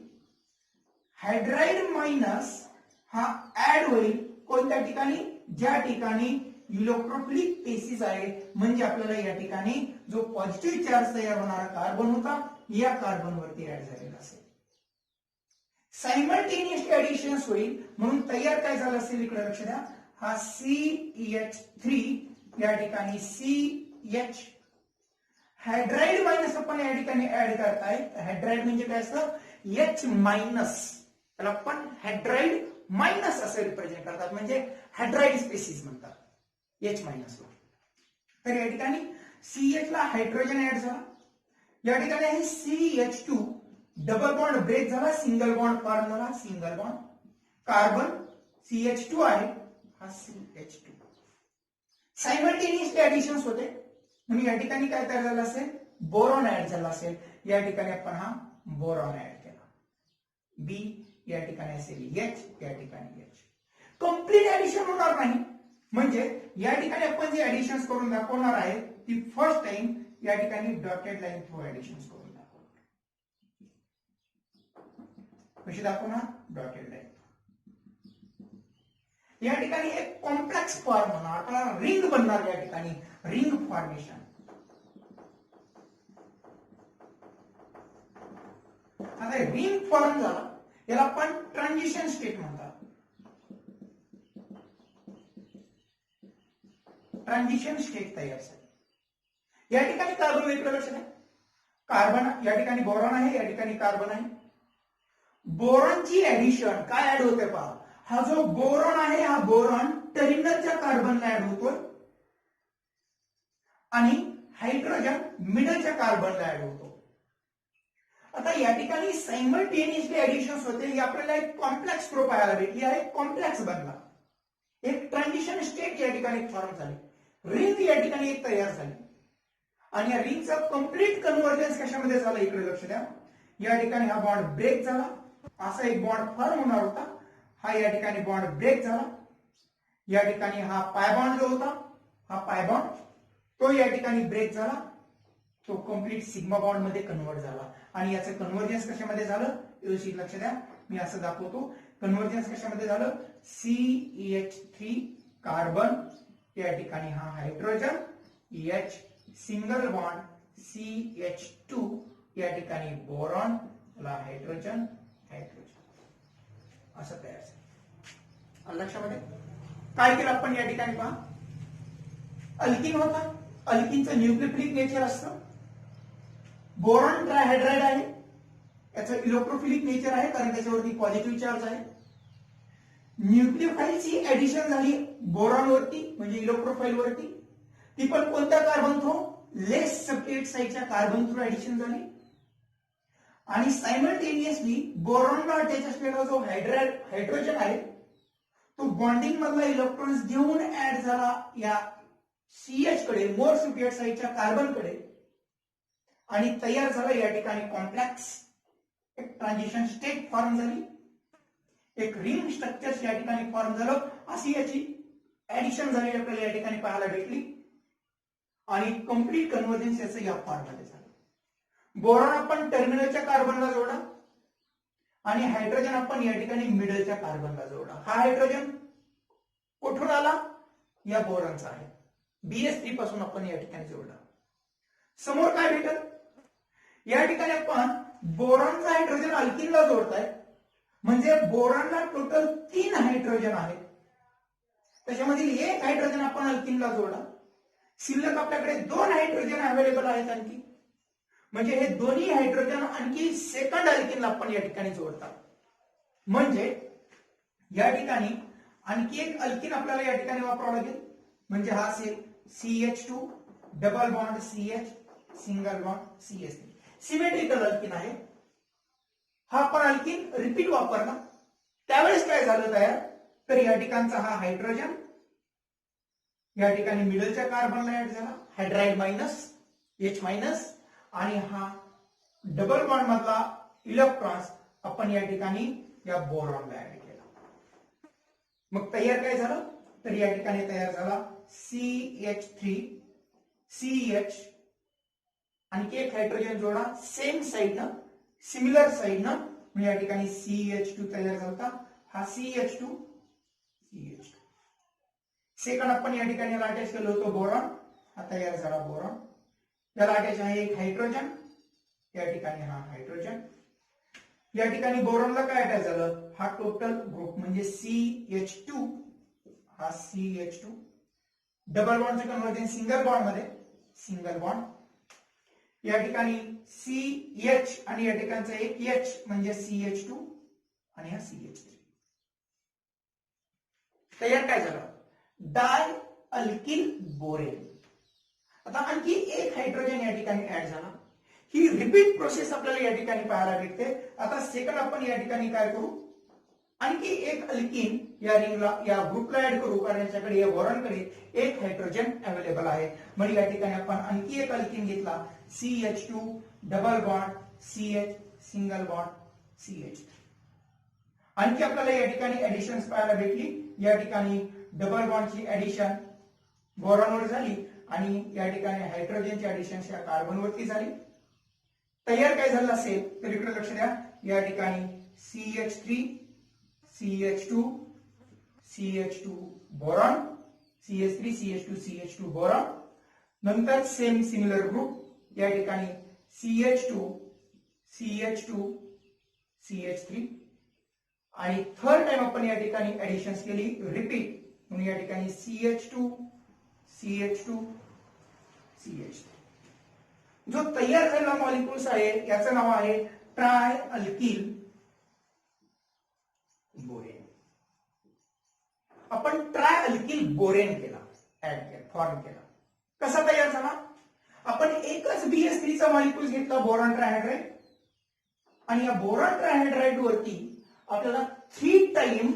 Speaker 1: हायड्राइड मायनस हा ऍड होईल कोणत्या ठिकाणी? ज्या ठिकाणी इलेक्ट्रोफिलिक बेसिस आहे, म्हणजे आपल्याला या ठिकाणी जो पॉझिटिव्ह चार्ज तयार होणारा कार्बन होता या कार्बन वरती ऍड झालेला असेल. सायमल्टेनियस ऍडिशन्स होईल, म्हणून तयार काय झालं असेल, इकडे लक्ष द्या, हा CH3 या ठिकाणी CH, हायड्राइड मायनस आपण या ठिकाणी ऍड करताय. हायड्राइड म्हणजे काय असतं? H मायनस, त्याला आपण हायड्राइड मायनस असं रिप्रेझेंट करतात, म्हणजे हायड्राइड स्पेसिस म्हणतात H मायनस. तर या ठिकाणी CH ला हायड्रोजन ऍड झाला, या ठिकाणी आहे CH2 डबल बॉन्ड ब्रेक झाला, सिंगल बॉन्ड फॉर्म झाला, सिंगल बॉन्ड कार्बन CH2 आहे, हा CH2. सायमल्टेनियसली ऍडिशन्स होते, म्हणून या ठिकाणी काय तयार झालं असेल? बोरॉन ऍड झाला असेल. या ठिकाणी आपण हा बोरॉन ऍड केला, B या ठिकाणी असेल H, या ठिकाणी H. कंप्लीट ऍडिशन होणार नाही, म्हणजे या ठिकाणी आपण जे ऍडिशन्स करून दाखवणार आहे ती फर्स्ट टाइम या ठिकाणी डॉटेड लाईन थ्रू ऍडिशन्स करून दाखवणार. कशी दाखवणार? Dotted line. या ठिकाणी एक कॉम्प्लेक्स फॉर्म होणार, आपल्याला रिंग बनणार या ठिकाणी, रिंग फॉर्मेशन. आता रिंग फॉर्म झाला, याला आपण ट्रान्झिशन स्टेट म्हणतात. ट्रान्झिशन स्टेट तयार झाली. या ठिकाणी कार्बन वेगळं लक्षात आहे. कार्बन या ठिकाणी बोरॉन आहे, या ठिकाणी कार्बन आहे. बोरॉनची ऍडिशन काय ऍड होते पहा. हा जो बोरॉन आहे, हा बोरॉन टर्मिनलच्या कार्बनला ऍड होतोय आणि हायड्रोजन मिडलच्या कार्बनला ऍड होतो. आता या ठिकाणी सायमल्टेनियसली ऍडिशन्स होते. ही आपल्याला एक कॉम्प्लेक्स ग्रुप पाहायला भेटली आहे, कॉम्प्लेक्स बनला. एक ट्रान्झिशन स्टेट या ठिकाणी फॉर्म झाली. रिंग या ठिकाणी एक तयार झाली आणि या रिंगचा कंप्लीट कन्व्हर्जन्स कशामध्ये झाला इकडे लक्ष द्या. या ठिकाणी हा बॉन्ड ब्रेक झाला, असा एक बॉन्ड फॉर्म होणार होता. हा या ठिकाणी बॉन्ड ब्रेक झाला. या ठिकाणी हा पाय बॉन्ड जो होता, हा पाय बॉन्ड तो या ठिकाणी ब्रेक झाला. तो कंप्लीट सिग्मा बॉन्ड मध्ये कन्वर्ट झाला आणि याचं कन्व्हर्जन्स कशामध्ये झालं व्यवस्थित लक्ष द्या. मी असं दाखवतो. कन्व्हर्जन्स कशामध्ये झालं. CH3 कार्बन, या ठिकाणी हा hydrogen, H single bond, CH2 या ठिकाणी बोरॉन, हायड्रोजन हायड्रोजन असं तयार झालं. लक्षामध्ये काय केलं आपण या ठिकाणी पहा. अल्किन होता, अल्किनचं न्यूक्लियोफिलिक नेचर असतं. बोरॉन ट्रायहायड्राइड आहे, याचं इलेक्ट्रोफिलिक नेचर आहे कारण त्याच्यावरती पॉझिटिव्ह चार्ज आहे. न्यूक्लियोफाईलची ऍडिशन झाली बोरॉन वरती म्हणजे इलेक्ट्रोफाईल वरती. ती पण कोणत्या कार्बन थ्रू. लेस सबस्ट्रेट साइडच्या कार्बन थ्रू ऍडिशन झाली आणि सायमल्टेनियसली बोरॉनला अटॅच असलेला जो हायड्रोजन आहे तो बॉन्डिंग मधला इलेक्ट्रॉन्स घेऊन ऍड झाला या CH कडे, मोर सबस्ट्रेट साइडच्या कार्बन कडे आणि तयार झाला या ठिकाणी कॉम्प्लेक्स. एक ट्रान्झिशन स्टेट फॉर्म झाली, एक रिंग स्ट्रक्चर या ठिकाणी फॉर्म झालं. अशी याची ऍडिशन झालेली आपल्याला या ठिकाणी पाहायला भेटली आणि कंप्लीट कन्व्हर्जन्स याचं या फॉर्म मध्ये झालं. बोरॉन आपण टर्मिनलच्या कार्बनला जोडा आणि हायड्रोजन आपण या ठिकाणी मिडलच्या कार्बनला जोडा. हा हायड्रोजन कुठून आला. या बोरॉनचा आहे. BS3 पासून आपण या ठिकाणी जोडला. समोर काय भेटल. या ठिकाणी आपण बोरॉनचा हायड्रोजन अल्किनला जोडताय म्हणजे बोरॉनला टोटल 3 हायड्रोजन आहेत. त्याच्यामधील एक हायड्रोजन आपण अल्किनला जोडा. शिल्लक आपल्याकडे 2 हायड्रोजन अवेलेबल आहेत आणखी, म्हणजे हे दोन्ही हायड्रोजन आणखी सेकंड अल्किनला आपण या ठिकाणी जोडतात. म्हणजे या ठिकाणी आणखी एक अल्किन आपल्याला या ठिकाणी वापरावं लागेल. म्हणजे हा असेल CH2 double bond CH single bond CH3. Symmetrical alkene आहे. हा आपण अल्किन रिपीट वापरला त्यावेळेस काय झालं तयार. तर या ठिकाणचा हा हायड्रोजन या ठिकाणी मिडलच्या कार्बनला ऍड झाला, हायड्राइड मायनस H मायनस, आणि हा डबल बॉन्ड मधला इलेक्ट्रॉन्स आपण या ठिकाणी या बोरॉनला ऍड केला. मग तयार काय झालं. तर या ठिकाणी तयार झाला CH3 CH आणखी एक हायड्रोजन जोडा सेम साइडनं, सिमिलर साइडनं, म्हणजे या ठिकाणी CH2 तयार झाला. हा CH2 CH2 सेकंड आपण या ठिकाणी अटॅच केलं होतं बोरॉन, हा तयार झाला बोरॉन. याला अटॅच आहे एक हायड्रोजन, या ठिकाणी हा हायड्रोजन. या ठिकाणी बोरॉनला काय अटॅच झालं. हा टोटल ग्रुप म्हणजे CH2, हा CH2 डबल बॉन्डचं कन्व्हर्जन सिंगल बॉन्ड मध्ये, सिंगल बॉन्ड. या ठिकाणी CH आणि या ठिकाणचा एक H म्हणजे CH2 आणि हा CH3. तयार काय झालं. डाय अल्किल बोरेन. आता आणखी एक हायड्रोजन या ठिकाणी ऍड झाला. ही रिपीट प्रोसेस आपल्याला या ठिकाणी पाहायला भेटते. आता सेकंड आपण या ठिकाणी काय करू. आणखी एक अल्किन या रिंगला या ग्रुपला ऍड करू कारण याच्याकडे या बोरॉनकडे एक हायड्रोजन अवेलेबल आहे. म्हणजे या ठिकाणी आपण आणखी एक अल्किन घेतला CH2 double bond CH single bond CH. आणखी आपल्याला या ठिकाणी ऍडिशन्स पाहायला भेटली. या ठिकाणी डबल बॉन्डची ऍडिशन बोरॉनवर झाली आणि या ठिकाणी हायड्रोजनची ऍडिशन या कार्बनवरती झाली. तयार काय झालं असेल तर इकडे लक्ष द्या. या ठिकाणी CH3 CH2 CH2 boron, CH3 CH2 CH2 boron. नंतर सेम सिमिलर ग्रुप या ठिकाणी CH2 CH2 CH3 आणि थर्ड टाइम आपण या ठिकाणी ऍडिशन केली रिपीट म्हणून या ठिकाणी CH2 CH2 CH3. जो तयार झालेला मॉलिक्युल्स आहे याचं नाव आहे ट्राय अल्किल बोरेन. आपण ट्राय अल्किल बोरेन केला, ऍड केला, फॉर्म केला. कसा तयार झाला? आपण एकच BH3 चा मॉलिक्युल घेतला बोरॉन ट्रायहायड्राइड आणि या बोरॉन ट्रायहायड्राइड वरती आपल्याला 3 टाइम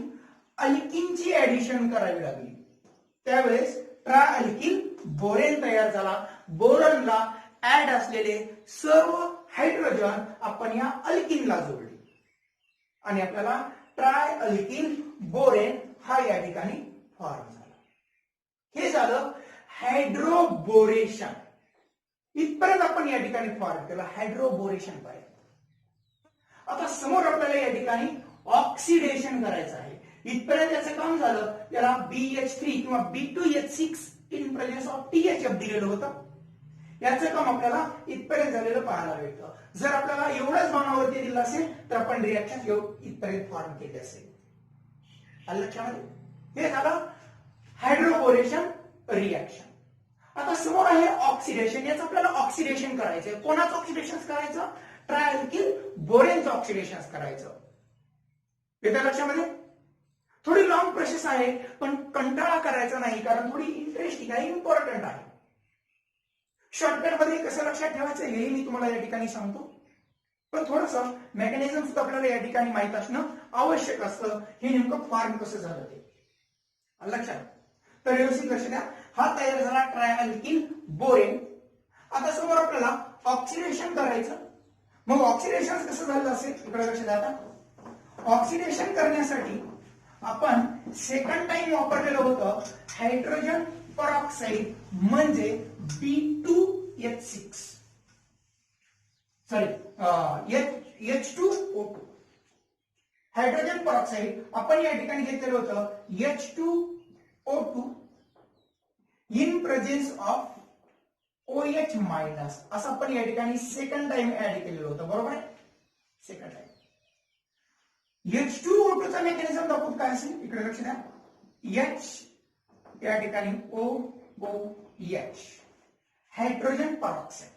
Speaker 1: अल्किनची ऍडिशन करावी लागली. त्यावेळेस ट्राय अल्किल बोरेन तयार झाला. बोरॉनला ऍड असलेले सर्व हायड्रोजन आपण या अल्किनला जोडले आणि आपल्याला ट्राय अल्किल बोरेन हा या ठिकाणी फॉर्म झाला. हे झालं हायड्रोबोरेशन. इथपर्यंत आपण या ठिकाणी फॉर्म केलं हायड्रोबोरेशन पर्यंत. आता समोर आपल्याला या ठिकाणी ऑक्सिडेशन करायचं आहे. इथपर्यंत याचं काम झालं. याला BH3 किंवा B2H6 in presence of THF दिलेलं होतं. याचं काम आपल्याला इथपर्यंत झालेलं पाहायला भेटतं. जर आपल्याला एवढंच मानावरती दिलं असेल तर आपण रिॲक्शन इथपर्यंत फॉर्म केले असेल. लक्षामध्ये हे झालं हायड्रोबोरेशन रिॲक्शन. आता समोर आहे ऑक्सिडेशन. याचं आपल्याला ऑक्सिडेशन करायचंय. कोणाचं ऑक्सिडेशन करायचं? ट्राय अल्किल बोरेनचं ऑक्सिडेशन करायचं. येतं लक्षामध्ये? थोडी लॉंग प्रोसेस आहे पण कंटाळा करायचा नाही कारण थोडी इंटरेस्टिंग आहे, इम्पॉर्टंट आहे. शॉर्टकट मध्ये कसं लक्षात ठेवायचं हे मी तुम्हाला या ठिकाणी सांगतो. पण थोडंसं मेकॅनिझम सुद्धा आपल्याला या ठिकाणी माहित असणं आवश्यक असतं. हे नेमकं फॉर्म कसं झालं ते लक्षात. तर व्यवस्थित लक्ष द्या. हा तयार झाला ट्राय अल्किल बोरेन. आता समोर आपल्याला ऑक्सिडेशन करायचं. मग ऑक्सिडेशन कसं झालं असेल इकडे लक्ष द्या. आता ऑक्सिडेशन करण्यासाठी आपण सेकंड टाइम वापरलेलं होतं हायड्रोजन परऑक्साईड म्हणजे B2H6 सॉरी H2O2. हायड्रोजन परऑक्साईड आपण या ठिकाणी घेतलेलं होतं H2O2 in presence of OH minus. असं आपण या ठिकाणी सेकंड टाइम ऍड केलेलं होतं. बरोबर आहे? Second time. H2O2 चा मेकॅनिझम दाखवत काय असेल इकडे लक्ष द्या. H या ठिकाणी OOH हायड्रोजन परऑक्साईड.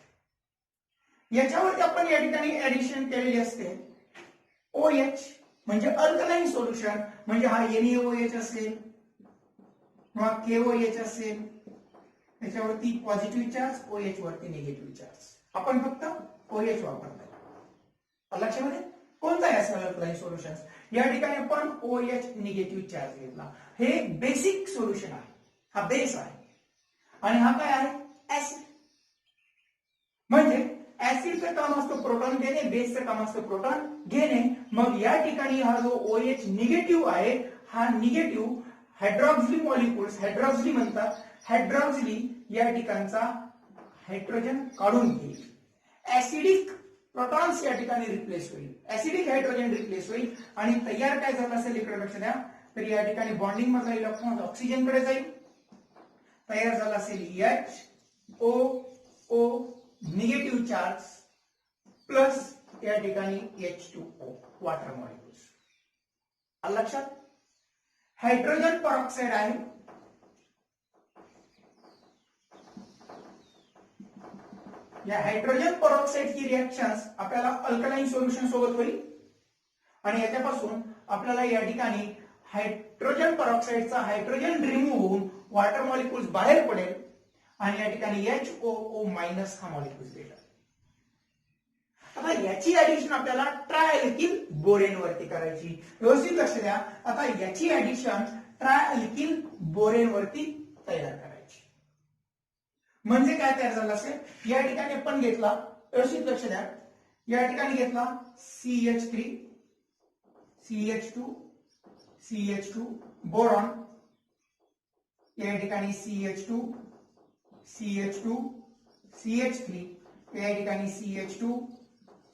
Speaker 1: याच्यावरती आपण या ठिकाणी ऍडिशन केलेली असते OH म्हणजे अल्कलाइन सोल्युशन. म्हणजे हा NaOH असेल किंवा KOH असेल. त्याच्यावरती पॉझिटिव्ह चार्ज, OH वरती निगेटिव्ह चार्ज. आपण फक्त OH वापरतो. लक्षामध्ये कोणता आहे असं अल्कलाइन सोल्युशन? या ठिकाणी आपण OH निगेटिव्ह चार्ज घेतला. हे बेसिक सोल्युशन आहे. हा बेस आहे आणि हा काय आहे? ऍसिड. म्हणजे ऍसिडचं काम असतं प्रोटॉन देणे, बेसचं काम असतं प्रोटॉन घेणे. मग या ठिकाणी हा जो OH निगेटिव्ह आहे हा निगेटिव्ह हायड्रॉक्सिली मॉलिक्युल्स, हायड्रॉक्सिली म्हणतात, हायड्रॉक्सिली या ठिकाणचा हायड्रोजन काढून घेईल. ऍसिडिक प्रोटॉन्स या ठिकाणी रिप्लेस होईल. ऍसिडिक हायड्रोजन रिप्लेस होईल आणि तयार काय झालं असेल इकडे लक्ष द्या. तर या ठिकाणी बॉन्डिंग मधला इलेक्ट्रॉन ऑक्सिजन कडे जाईल. तयार झाला असेल HOO निगेटिव्ह चार्ज प्लस या ठिकाणी H2O वॉटर मॉलिक्युल्स. लक्षात? हायड्रोजन परऑक्साईड आहे. या हायड्रोजन परऑक्साईडची रिएक्शन्स आपल्याला अल्कलाइन सोल्युशन सोबत होईल आणि याच्यापासून आपल्याला या ठिकाणी हायड्रोजन परऑक्साईडचा हायड्रोजन रिमूव्ह होऊन वॉटर मॉलिक्युल्स बाहेर पडेल आणि या ठिकाणी HOO मायनस हा मॉलिक्युल्स भेटेल. आता याची ऍडिशन आपल्याला ट्राय अल्किल बोरेन वरती करायची. व्यवस्थित लक्ष द्या. आता याची ऍडिशन ट्राय अल्किल बोरेन वरती तयार करायची. म्हणजे काय तयार झालं असेल? या ठिकाणी आपण घेतला, व्यवस्थित लक्ष द्या, या ठिकाणी घेतला CH3 CH2 CH2 बोरॉन. या ठिकाणी CH2 CH2 CH3. या ठिकाणी CH2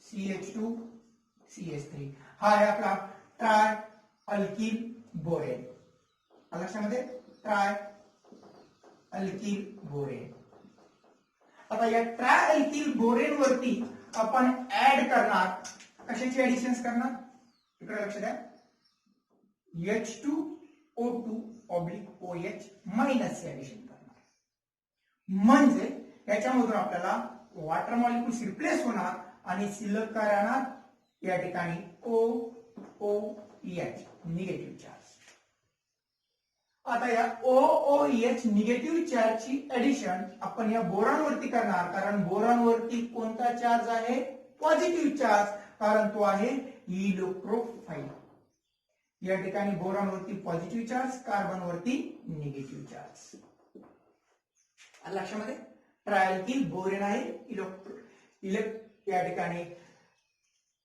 Speaker 1: CH2 CH3. हा आहे आपला ट्राय अल्किल बोरेन. लक्षामध्ये ट्राय अल्किल बोरेन. आता या ट्राय अल्किल बोरेन वरती आपण ऍड करणार, कशाची ऍडिशन्स करणार? इकडे लक्ष द्या, H2O2 oblique OH minus addition करणार, म्हणजे याच्यामधून आपल्याला वॉटर मॉलिक्यूल्स रिप्लेस होणार आणि शिल्लक काय राहणार या ठिकाणी OOH निगेटिव्ह चार्ज. आता या OOH निगेटिव्ह चार्जची ऍडिशन आपण या बोरॉन वरती करणार, कारण बोरॉन वरती कोणता चार्ज आहे, पॉझिटिव्ह चार्ज, कारण तो आहे इलेक्ट्रोफाइल. या ठिकाणी बोरॉन वरती पॉझिटिव्ह चार्ज, कार्बन वरती निगेटिव्ह चार्ज. लक्षामध्ये ट्रायल्किल बोरेन आहे, या ठिकाणी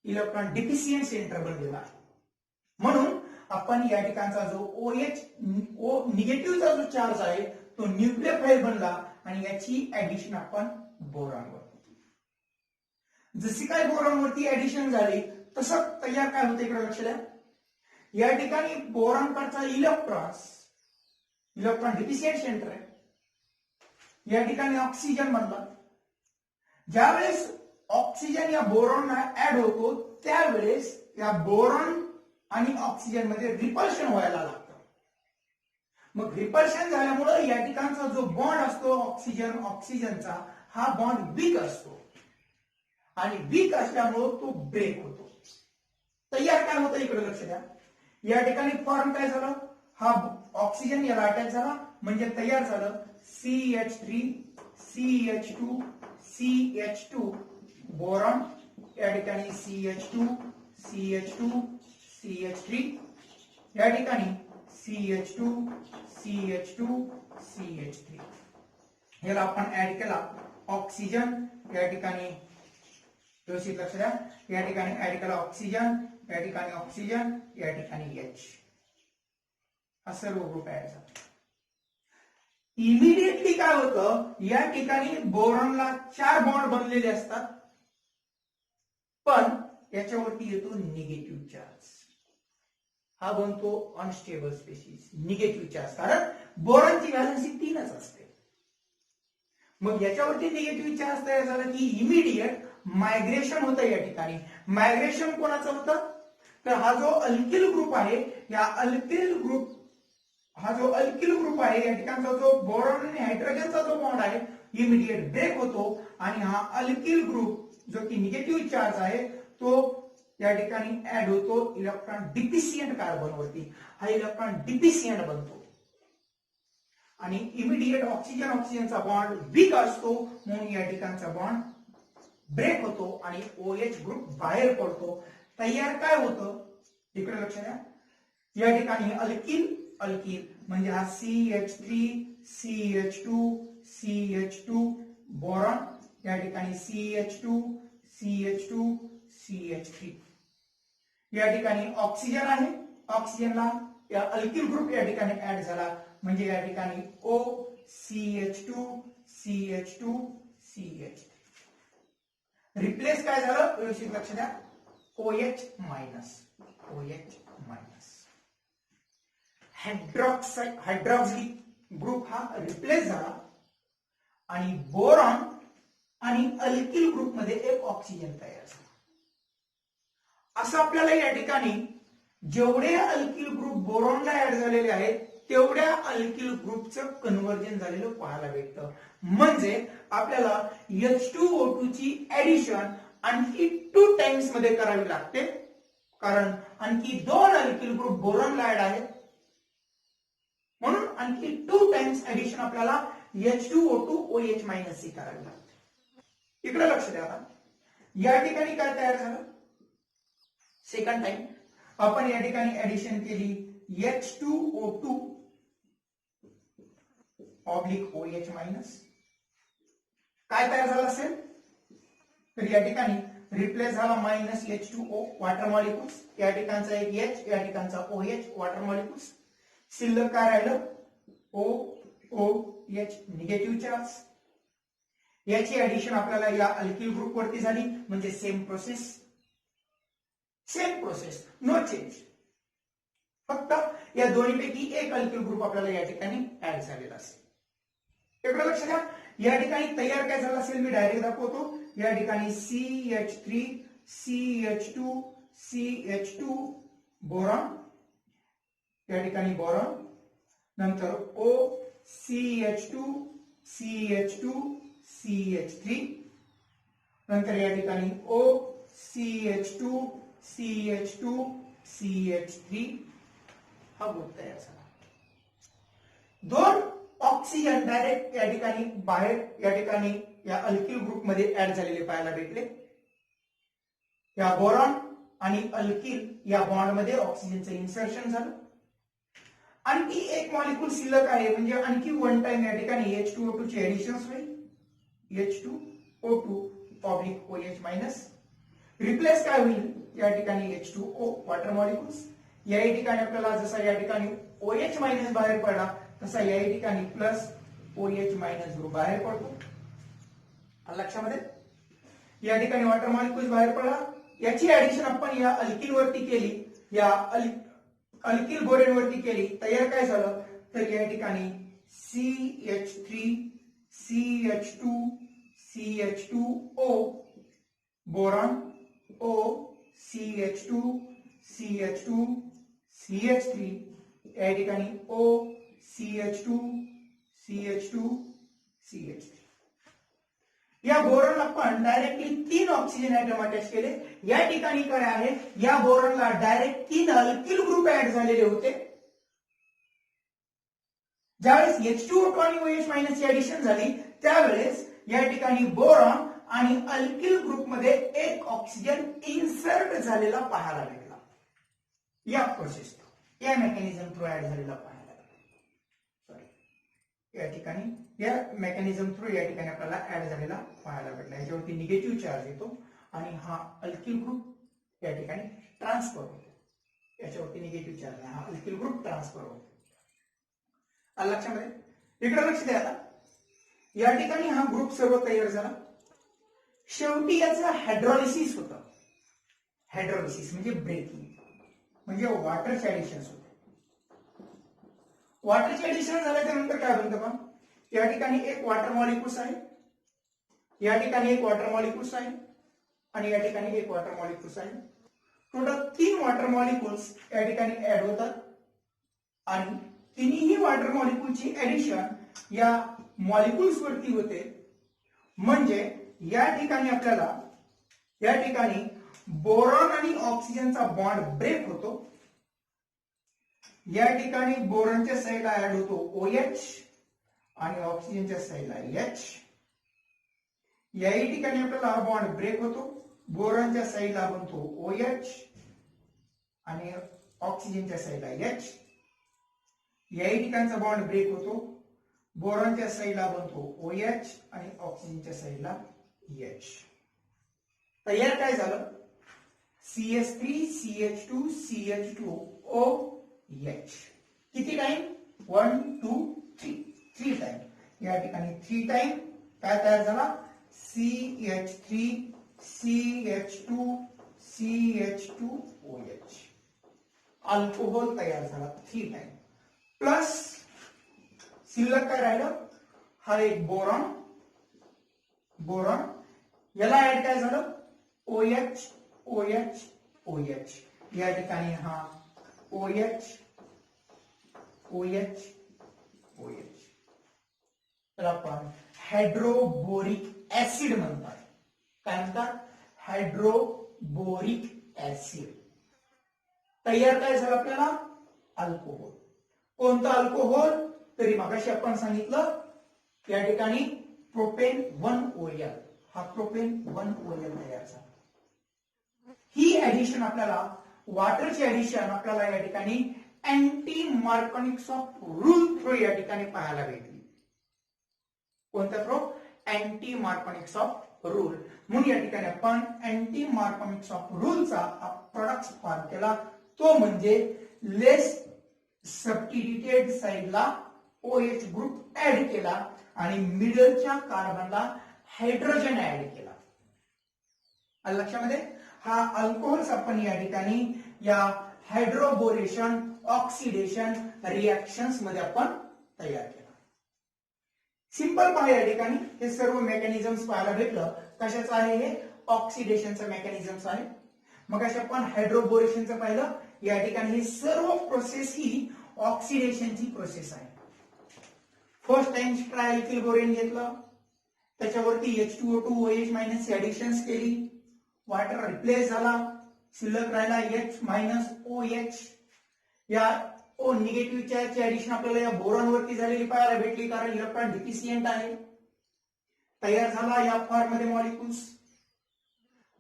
Speaker 1: इलेक्ट्रॉन डिफिशियंट सेंटर बनलेला आहे. म्हणून आपण या ठिकाणचा जो OH निगेटिव्हचा जो चार्ज आहे तो न्यूक्लियोफाइल बनला आणि याची ऍडिशन आपण बोरॉन वर. जशी काय बोरॉन वरती ऍडिशन झाली तसं तयार काय होतं इकडे लक्ष द्या. या ठिकाणी बोरॉन कडचा इलेक्ट्रॉन डिफिशियंट सेंटर आहे, या ठिकाणी ऑक्सिजन बनला. ज्यावेळेस ऑक्सिजन या बोरॉनला ऍड होतो त्यावेळेस या बोरॉन आणि ऑक्सिजन मध्ये रिपल्शन व्हायला लागतं. मग रिपल्शन झाल्यामुळे या ठिकाणचा जो बॉन्ड असतो ऑक्सिजनचा हा बॉन्ड वीक असतो आणि वीक असल्यामुळे तो ब्रेक होतो. तयार काय होतं इकडे लक्ष द्या. या ठिकाणी फॉर्म काय झालं, हा ऑक्सिजन याला अटॅच झाला म्हणजे तयार झालं CH3 CH2 CH2 बोरॉन. या ठिकाणी CH2 CH2 CH3, या ठिकाणी CH2 CH2 CH3. याला आपण ऍड केला ऑक्सिजन, या ठिकाणी व्यवस्थित लक्ष द्या, या ठिकाणी ऍड केला ऑक्सिजन, या ठिकाणी ऑक्सिजन, या ठिकाणी H. हा सर्व ग्रुप ऍड झाला. इमिडिएटली काय होतं, या ठिकाणी बोरॉनला 4 बॉन्ड बनलेले असतात, पण याच्यावरती येतो निगेटिव्ह चार्ज. हा बनतो अनस्टेबल स्पेसिस, निगेटिव्ह चार्ज, कारण बोरॉनची व्हॅलेन्सी 3च असते. मग याच्यावरती निगेटिव्ह चार्ज तयार झाला की इमिडिएट मायग्रेशन होतं. या ठिकाणी मायग्रेशन कोणाचं होतं, तर हा जो अल्किल ग्रुप आहे, या अल्किल ग्रुप आहे, या ठिकाणचा जो बोरॉन आणि हायड्रोजनचा जो बॉन्ड आहे इमिडिएट ब्रेक होतो आणि हा अल्किल ग्रुप जो की निगेटिव्ह चार्ज आहे तो या ठिकाणी ऍड होतो इलेक्ट्रॉन डिफिशियंट कार्बन वरती. हा इलेक्ट्रॉन डिफिशियंट बनतो आणि इमिडिएट ऑक्सिजनचा बॉन्ड वीक असतो म्हणून या ठिकाणचा बॉन्ड ब्रेक होतो आणि OH ग्रुप बाहेर पडतो. तयार काय होतं इकडे लक्ष द्या. या ठिकाणी अल्किल म्हणजे हा CH3 CH2 CH2 बोरॉन, या ठिकाणी CH2 CH2 CH3. या ठिकाणी ऑक्सिजन आहे, ऑक्सिजनला या अल्किल ग्रुप या ठिकाणी ऍड झाला म्हणजे या ठिकाणी OCH2 CH2 CH3. रिप्लेस काय झालं व्यवस्थित लक्ष द्या, OH मायनस. हायड्रॉक्सी ग्रुप हा रिप्लेस झाला आणि बोरॉन आणि अल्किल ग्रुप मध्ये एक ऑक्सिजन तयार झाला. असं आपल्याला या ठिकाणी जेवढे अल्किल ग्रुप बोरॉनला ऍड झालेले आहेत तेवढ्या अल्किल ग्रुपचं कन्व्हर्जन झालेलं पाहायला भेटतं. म्हणजे आपल्याला H2O2 ची ऍडिशन आणखी 2 टाइम्स मध्ये करावी लागते, कारण आणखी 2 अल्किल ग्रुप बोरॉनला ऍड आहेत म्हणून आणखी 2 टाइम्स ऍडिशन आपल्याला H2O2 OH मायनस करावी लागते. इकडे लक्ष द्या. आता या ठिकाणी काय तयार झालं, सेकंड टाइम आपण या ठिकाणी ऍडिशन केली H2O2 ऑब्लिक OH मायनस. काय तयार झालं असेल तर या ठिकाणी रिप्लेस झाला मायनस H2O वॉटर मॉलिक्युल्स, या ठिकाणचा एक H, या ठिकाणचा OH वॉटर मॉलिक्युल्स. शिल्लक काय राहिलं OOH निगेटिव्ह चार्ज. याची ऍडिशन आपल्याला या अल्किल ग्रुप वरती झाली म्हणजे सेम प्रोसेस, नो चेंज. फक्त या दोन्हीपैकी एक अल्किल ग्रुप आपल्याला या ठिकाणी ऍड झालेला असेल. इकडे लक्ष द्या. या ठिकाणी तयार काय झालं असेल मी डायरेक्ट दाखवतो. या ठिकाणी CH3 CH2 CH2 बोरॉन, या ठिकाणी बोरॉन, नंतर OCH2 CH2 CH3, नंतर या ठिकाणी OCH2 CH2 CH3 हा ग्रुप तयार झाला. दोन ऑक्सिजन डायरेक्ट या ठिकाणी बाहेर या ठिकाणी या अल्किल ग्रुप मध्ये ऍड झालेले पाहायला भेटले. या बोरॉन आणि अल्किल या बॉन्ड मध्ये ऑक्सिजनचं इन्सर्शन झालं. आणखी एक मॉलिक्यूल शिल्लक आहे, म्हणजे आणखी वन टाइम या ठिकाणी H2O2 ची एडिशन होईल. H2O2 पॉब्लिक OH मायनस रिप्लेस काय होईल या ठिकाणी H2O वॉटर मॉलिक्यूल्स. या ठिकाणी आपल्याला जसा या ठिकाणी OH मायनस बाहेर पडला तसा या ठिकाणी प्लस OH मायनस ग्रुप बाहेर पडतो. लक्षामध्ये या ठिकाणी वॉटर मॉलिक्यूल्स बाहेर पडला. याची ऍडिशन आपण या अल्किल वरती केली, या अल्किल बोरेन वरती केली. तयार काय झालं तर या ठिकाणी CH3 CH2 CH2O boron O CH2 CH2 CH3 या ठिकाणी O CH2 CH2 CH3. या बोरॉनला आपण डायरेक्टली 3 ऑक्सिजन ऍटम अटॅच केले. या ठिकाणी काय आहे, या बोरॉनला डायरेक्ट 3 अल्किल ग्रुप ऍड झालेले होते. ज्यावेळेस H2O2 आणि OH मायनस ची एडिशन झाली त्यावेळेस या ठिकाणी बोरॉन आणि अल्किल ग्रुप मध्ये एक ऑक्सिजन इन्सर्ट झालेला पाहायला भेटला. या प्रोसेस या मेकॅनिझम थ्रू ऍड झालेला पाहायला भेटला. या ठिकाणी या मेकॅनिझम थ्रू या ठिकाणी आपल्याला ऍड झालेला पाहायला भेटला. याच्यावरती निगेटिव्ह चार्ज येतो आणि हा अल्किल ग्रुप या ठिकाणी ट्रान्सफर होतो. याच्यावरती निगेटिव्ह चार्ज आहे, हा अल्किल ग्रुप ट्रान्सफर होतो. लक्षामध्ये इकडे लक्ष द्या. या ठिकाणी हा ग्रुप सर्व तयार झाला. शेवटी याचं हायड्रोलिसिस होतं. हायड्रोलिसिस म्हणजे ब्रेकिंग, म्हणजे वॉटरचे ऍडिशन्स होते. वॉटरचे ऍडिशन झाल्याच्या नंतर काय बनतं पण या ठिकाणी एक वॉटर मॉलिक्यूल्स आहे, या ठिकाणी एक वॉटर मॉलिक्यूल्स आहे आणि या ठिकाणी एक वॉटर मॉलिक्यूल्स आहे. टोटल 3 वॉटर मॉलिक्यूल्स या ठिकाणी ऍड होतात आणि तिन्ही वॉटर मॉलिक्यूलची ऍडिशन या मॉलिक्यूल्स वरती होते. म्हणजे या ठिकाणी आपल्याला या ठिकाणी बोरॉन आणि ऑक्सिजनचा बॉन्ड ब्रेक होतो. या ठिकाणी बोरॉनच्या साईडला ऍड होतो OH आणि ऑक्सिजनच्या साईडला H. याही ठिकाणी आपल्याला हा बॉन्ड ब्रेक होतो. बोरॉनच्या साईडला बनतो OH आणि ऑक्सिजनच्या साईडला H. याही ठिकाणचा बॉन्ड ब्रेक होतो. बोरॉनच्या साईडला बनतो OH आणि ऑक्सिजनच्या साईडला H. तयार काय झालं CH3 CH2 CH2OH. किती टाइम 1 2 3 टाइम. या ठिकाणी 3 टाइम काय तयार झाला CH3 CH2 CH2OH. अल्कोहोल तयार झाला 3 टाइम. प्लस शिल्लक काय राहिलं, हा एक बोरॉन. बोरॉन याला ऍड काय झालं OH OH OH. या ठिकाणी हा OH OH OH. तर आपण हायड्रोबोरिक ऍसिड म्हणतात. काय म्हणतात हायड्रोबोरिक ऍसिड. तयार काय झालं आपल्याला अल्कोहोल. कोणतं अल्कोहोल तरी मगाशी आपण सांगितलं या ठिकाणी प्रोपेन 1OL. हा प्रोपेन 1OL तयार झाला. ही ऍडिशन आपल्याला वॉटरची ऍडिशन आपल्याला या ठिकाणी अँटी मार्कोनिक्स ऑफ रूल थ्रू या ठिकाणी पाहायला भेटली. कोणत्या थ्रू अँटी मार्कोनिक्स ऑफ रूल. म्हणून या ठिकाणी आपण अँटी मार्कोनिक्स ऑफ रूलचा प्रोडक्ट फॉर्म केला. तो म्हणजे लेस सबस्टिट्यूटेड साइडला OH ग्रुप ऍड केला आणि मिडलच्या कार्बनला हायड्रोजन ऍड केला. लक्षामध्ये हा अल्कोहोल्स आपण या ठिकाणी या हायड्रोबोरेशन ऑक्सिडेशन रिएक्शन्स मध्ये आपण तयार केला. सिंपल पहा या ठिकाणी हे सर्व मेकॅनिझम्स पाहायला भेटलं. कशाचं आहे हे ऑक्सिडेशनचं मेकॅनिझम्स आहे. मग अशा आपण हायड्रोबोरेशनचं पाहिलं. या ठिकाणी ही सर्व प्रोसेस ही ऑक्सिडेशनची प्रोसेस आहे. फर्स्ट टाइम ट्रायल्किल बोरेन घेतलं, त्याच्यावरती H2O2 OH मायनस ऍडिशन्स केली, वॉटर रिप्लेस झाला, शिल्लक राहिला H मायनस OH. या O निगेटिव्ह चार्जची ऍडिशन आपल्याला या बोरॉन वरती झालेली पाहायला भेटली, कारण इलेक्ट्रॉन डिफिशियंट आहे. तयार झाला या फॉर्म मध्ये मॉलिक्युल्स.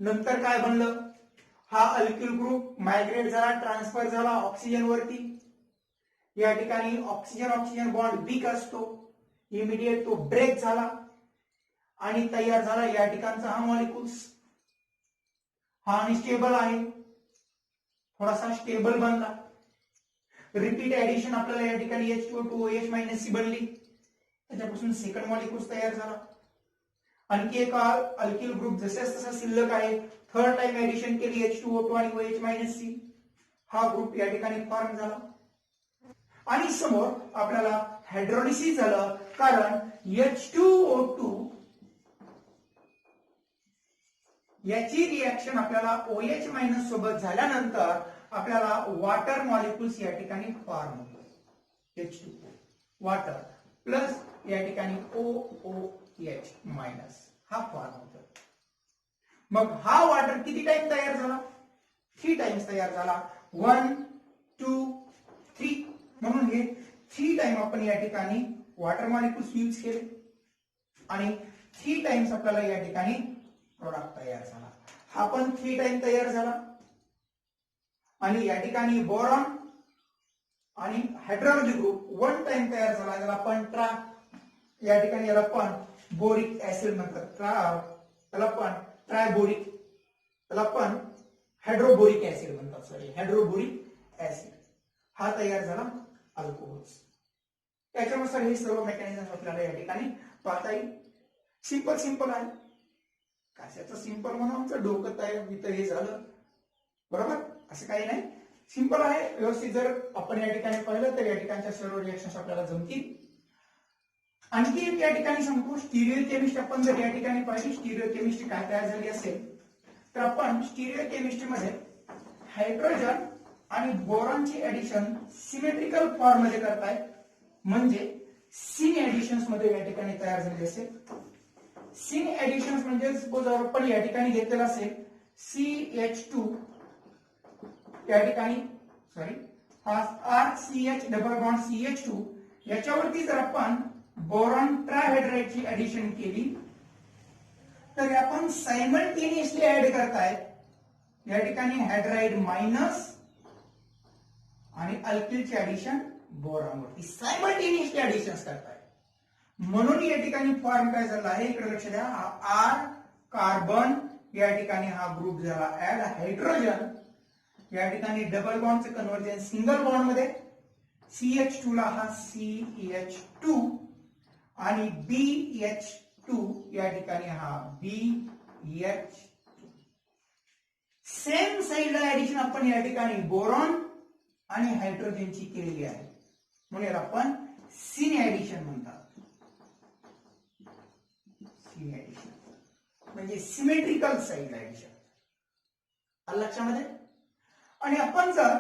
Speaker 1: नंतर काय बनलं, हा अल्किल ग्रुप मायग्रेट झाला, ट्रान्सफर झाला ऑक्सिजन वरती. या ठिकाणी ऑक्सिजन ऑक्सिजन बॉन्ड वीक असतो, इमिडिएट तो ब्रेक झाला आणि तयार झाला या ठिकाणचा हा मॉलिक्युल्स. हा अनस्टेबल आहे, थोडासा स्टेबल बनला. रिपीट ऍडिशन आपल्याला या ठिकाणी H2O2 OH मायनस सी बनली, त्याच्यापासून सेकंड मॉलिक्युल्स तयार झाला. आणखी एक अल्किल ग्रुप जसाच तसा शिल्लक आहे, थर्ड टाइम ऍडिशन केली H2O2 आणि OH मायनस सी, हा ग्रुप या ठिकाणी फॉर्म झाला. आणि समोर आपल्याला हायड्रोलिसिस झालं, कारण H2O2 याची रिएक्शन आपल्याला OH मायनस सोबत झाल्यानंतर आपल्याला वॉटर मॉलिक्युल्स या ठिकाणी फॉर्म होतो. H2O वॉटर प्लस या ठिकाणी OOH मायनस हा फॉर्म होतो. मग हा वॉटर किती टाइम तयार झाला, 3 टाइम्स तयार झाला. 1 2 3 म्हणून हे 3 टाइम आपण या ठिकाणी वॉटर मॉलिक्युल्स यूज केले आणि 3 टाइम्स आपल्याला या ठिकाणी प्रोडक्ट तयार झाला. हा पण 3 टाइम तयार झाला. आणि या ठिकाणी बोरॉन आणि हायड्रोजन ग्रुप 1 टाइम तयार झाला, याला आपण या ठिकाणी याला पण बोरिक ऍसिड म्हणतात. त्याला पण ट्रायबोरिक, त्याला पण हायड्रोबोरिक ऍसिड म्हणतात. सॉरी, हायड्रोबोरिक ऍसिड हा तयार झाला अल्कोहोल्स. त्याच्यानुसार हे सर्व मेकॅनिझम आपल्याला या ठिकाणी पाहता येईल. सिंपल आहे. कशाचं सिंपल म्हणून आमचं डोकं तयार इथं हे झालं, बरोबर, असं काही नाही. सिंपल आहे. व्यवस्थित जर आपण या ठिकाणी पाहिलं तर या ठिकाणच्या सर्व रिएक्शन्स आपल्याला जमतील. आणखी एक या ठिकाणी सांगतो, स्टिरियोकेमिस्ट्री आपण जर या ठिकाणी पाहिली, स्टिरियोकेमिस्ट्री काय तयार झाली असेल तर आपण स्टिरियोकेमिस्ट्री मध्ये हायड्रोजन आणि बोरॉनची ऍडिशन सिमेट्रिकल फॉर्म मध्ये करताय, म्हणजे सिन ऍडिशन्स मध्ये या ठिकाणी तयार झाली असेल. सिन ऍडिशन्स म्हणजे सपोज आपण या ठिकाणी घेतलेला असेल CH2 या ठिकाणी, sorry, RCH double bond CH2, याच्यावरती जर आपण बोरॉन ट्रायहायड्राइडची ऍडिशन केली तर आपण सायमल्टेनियसली ऍड करतायत. या ठिकाणी हायड्राइड मायनस आणि अल्किलची ऍडिशन बोरॉनवरती सायमल्टेनियसली ऍडिशन्स करतायत. म्हणून या ठिकाणी फॉर्म काय झाला आहे, इकडे लक्ष द्या. R कार्बन या ठिकाणी हा ग्रुप झाला ऍड, हायड्रोजन या ठिकाणी डबल बॉन्डचं कन्व्हर्जन सिंगल बॉन्ड मध्ये, CH2 ला हा CH2 आणि BH2 या ठिकाणी हा BH2. सेम साइडला ऍडिशन आपण या ठिकाणी बोरॉन आणि हायड्रोजनची केलेली आहे, म्हणून याला आपण सिन ऍडिशन म्हणतात. सिन ऍडिशन म्हणजे सिमेट्रिकल साइड ऍडिशन, आलं लक्षामध्ये. आणि आपण जर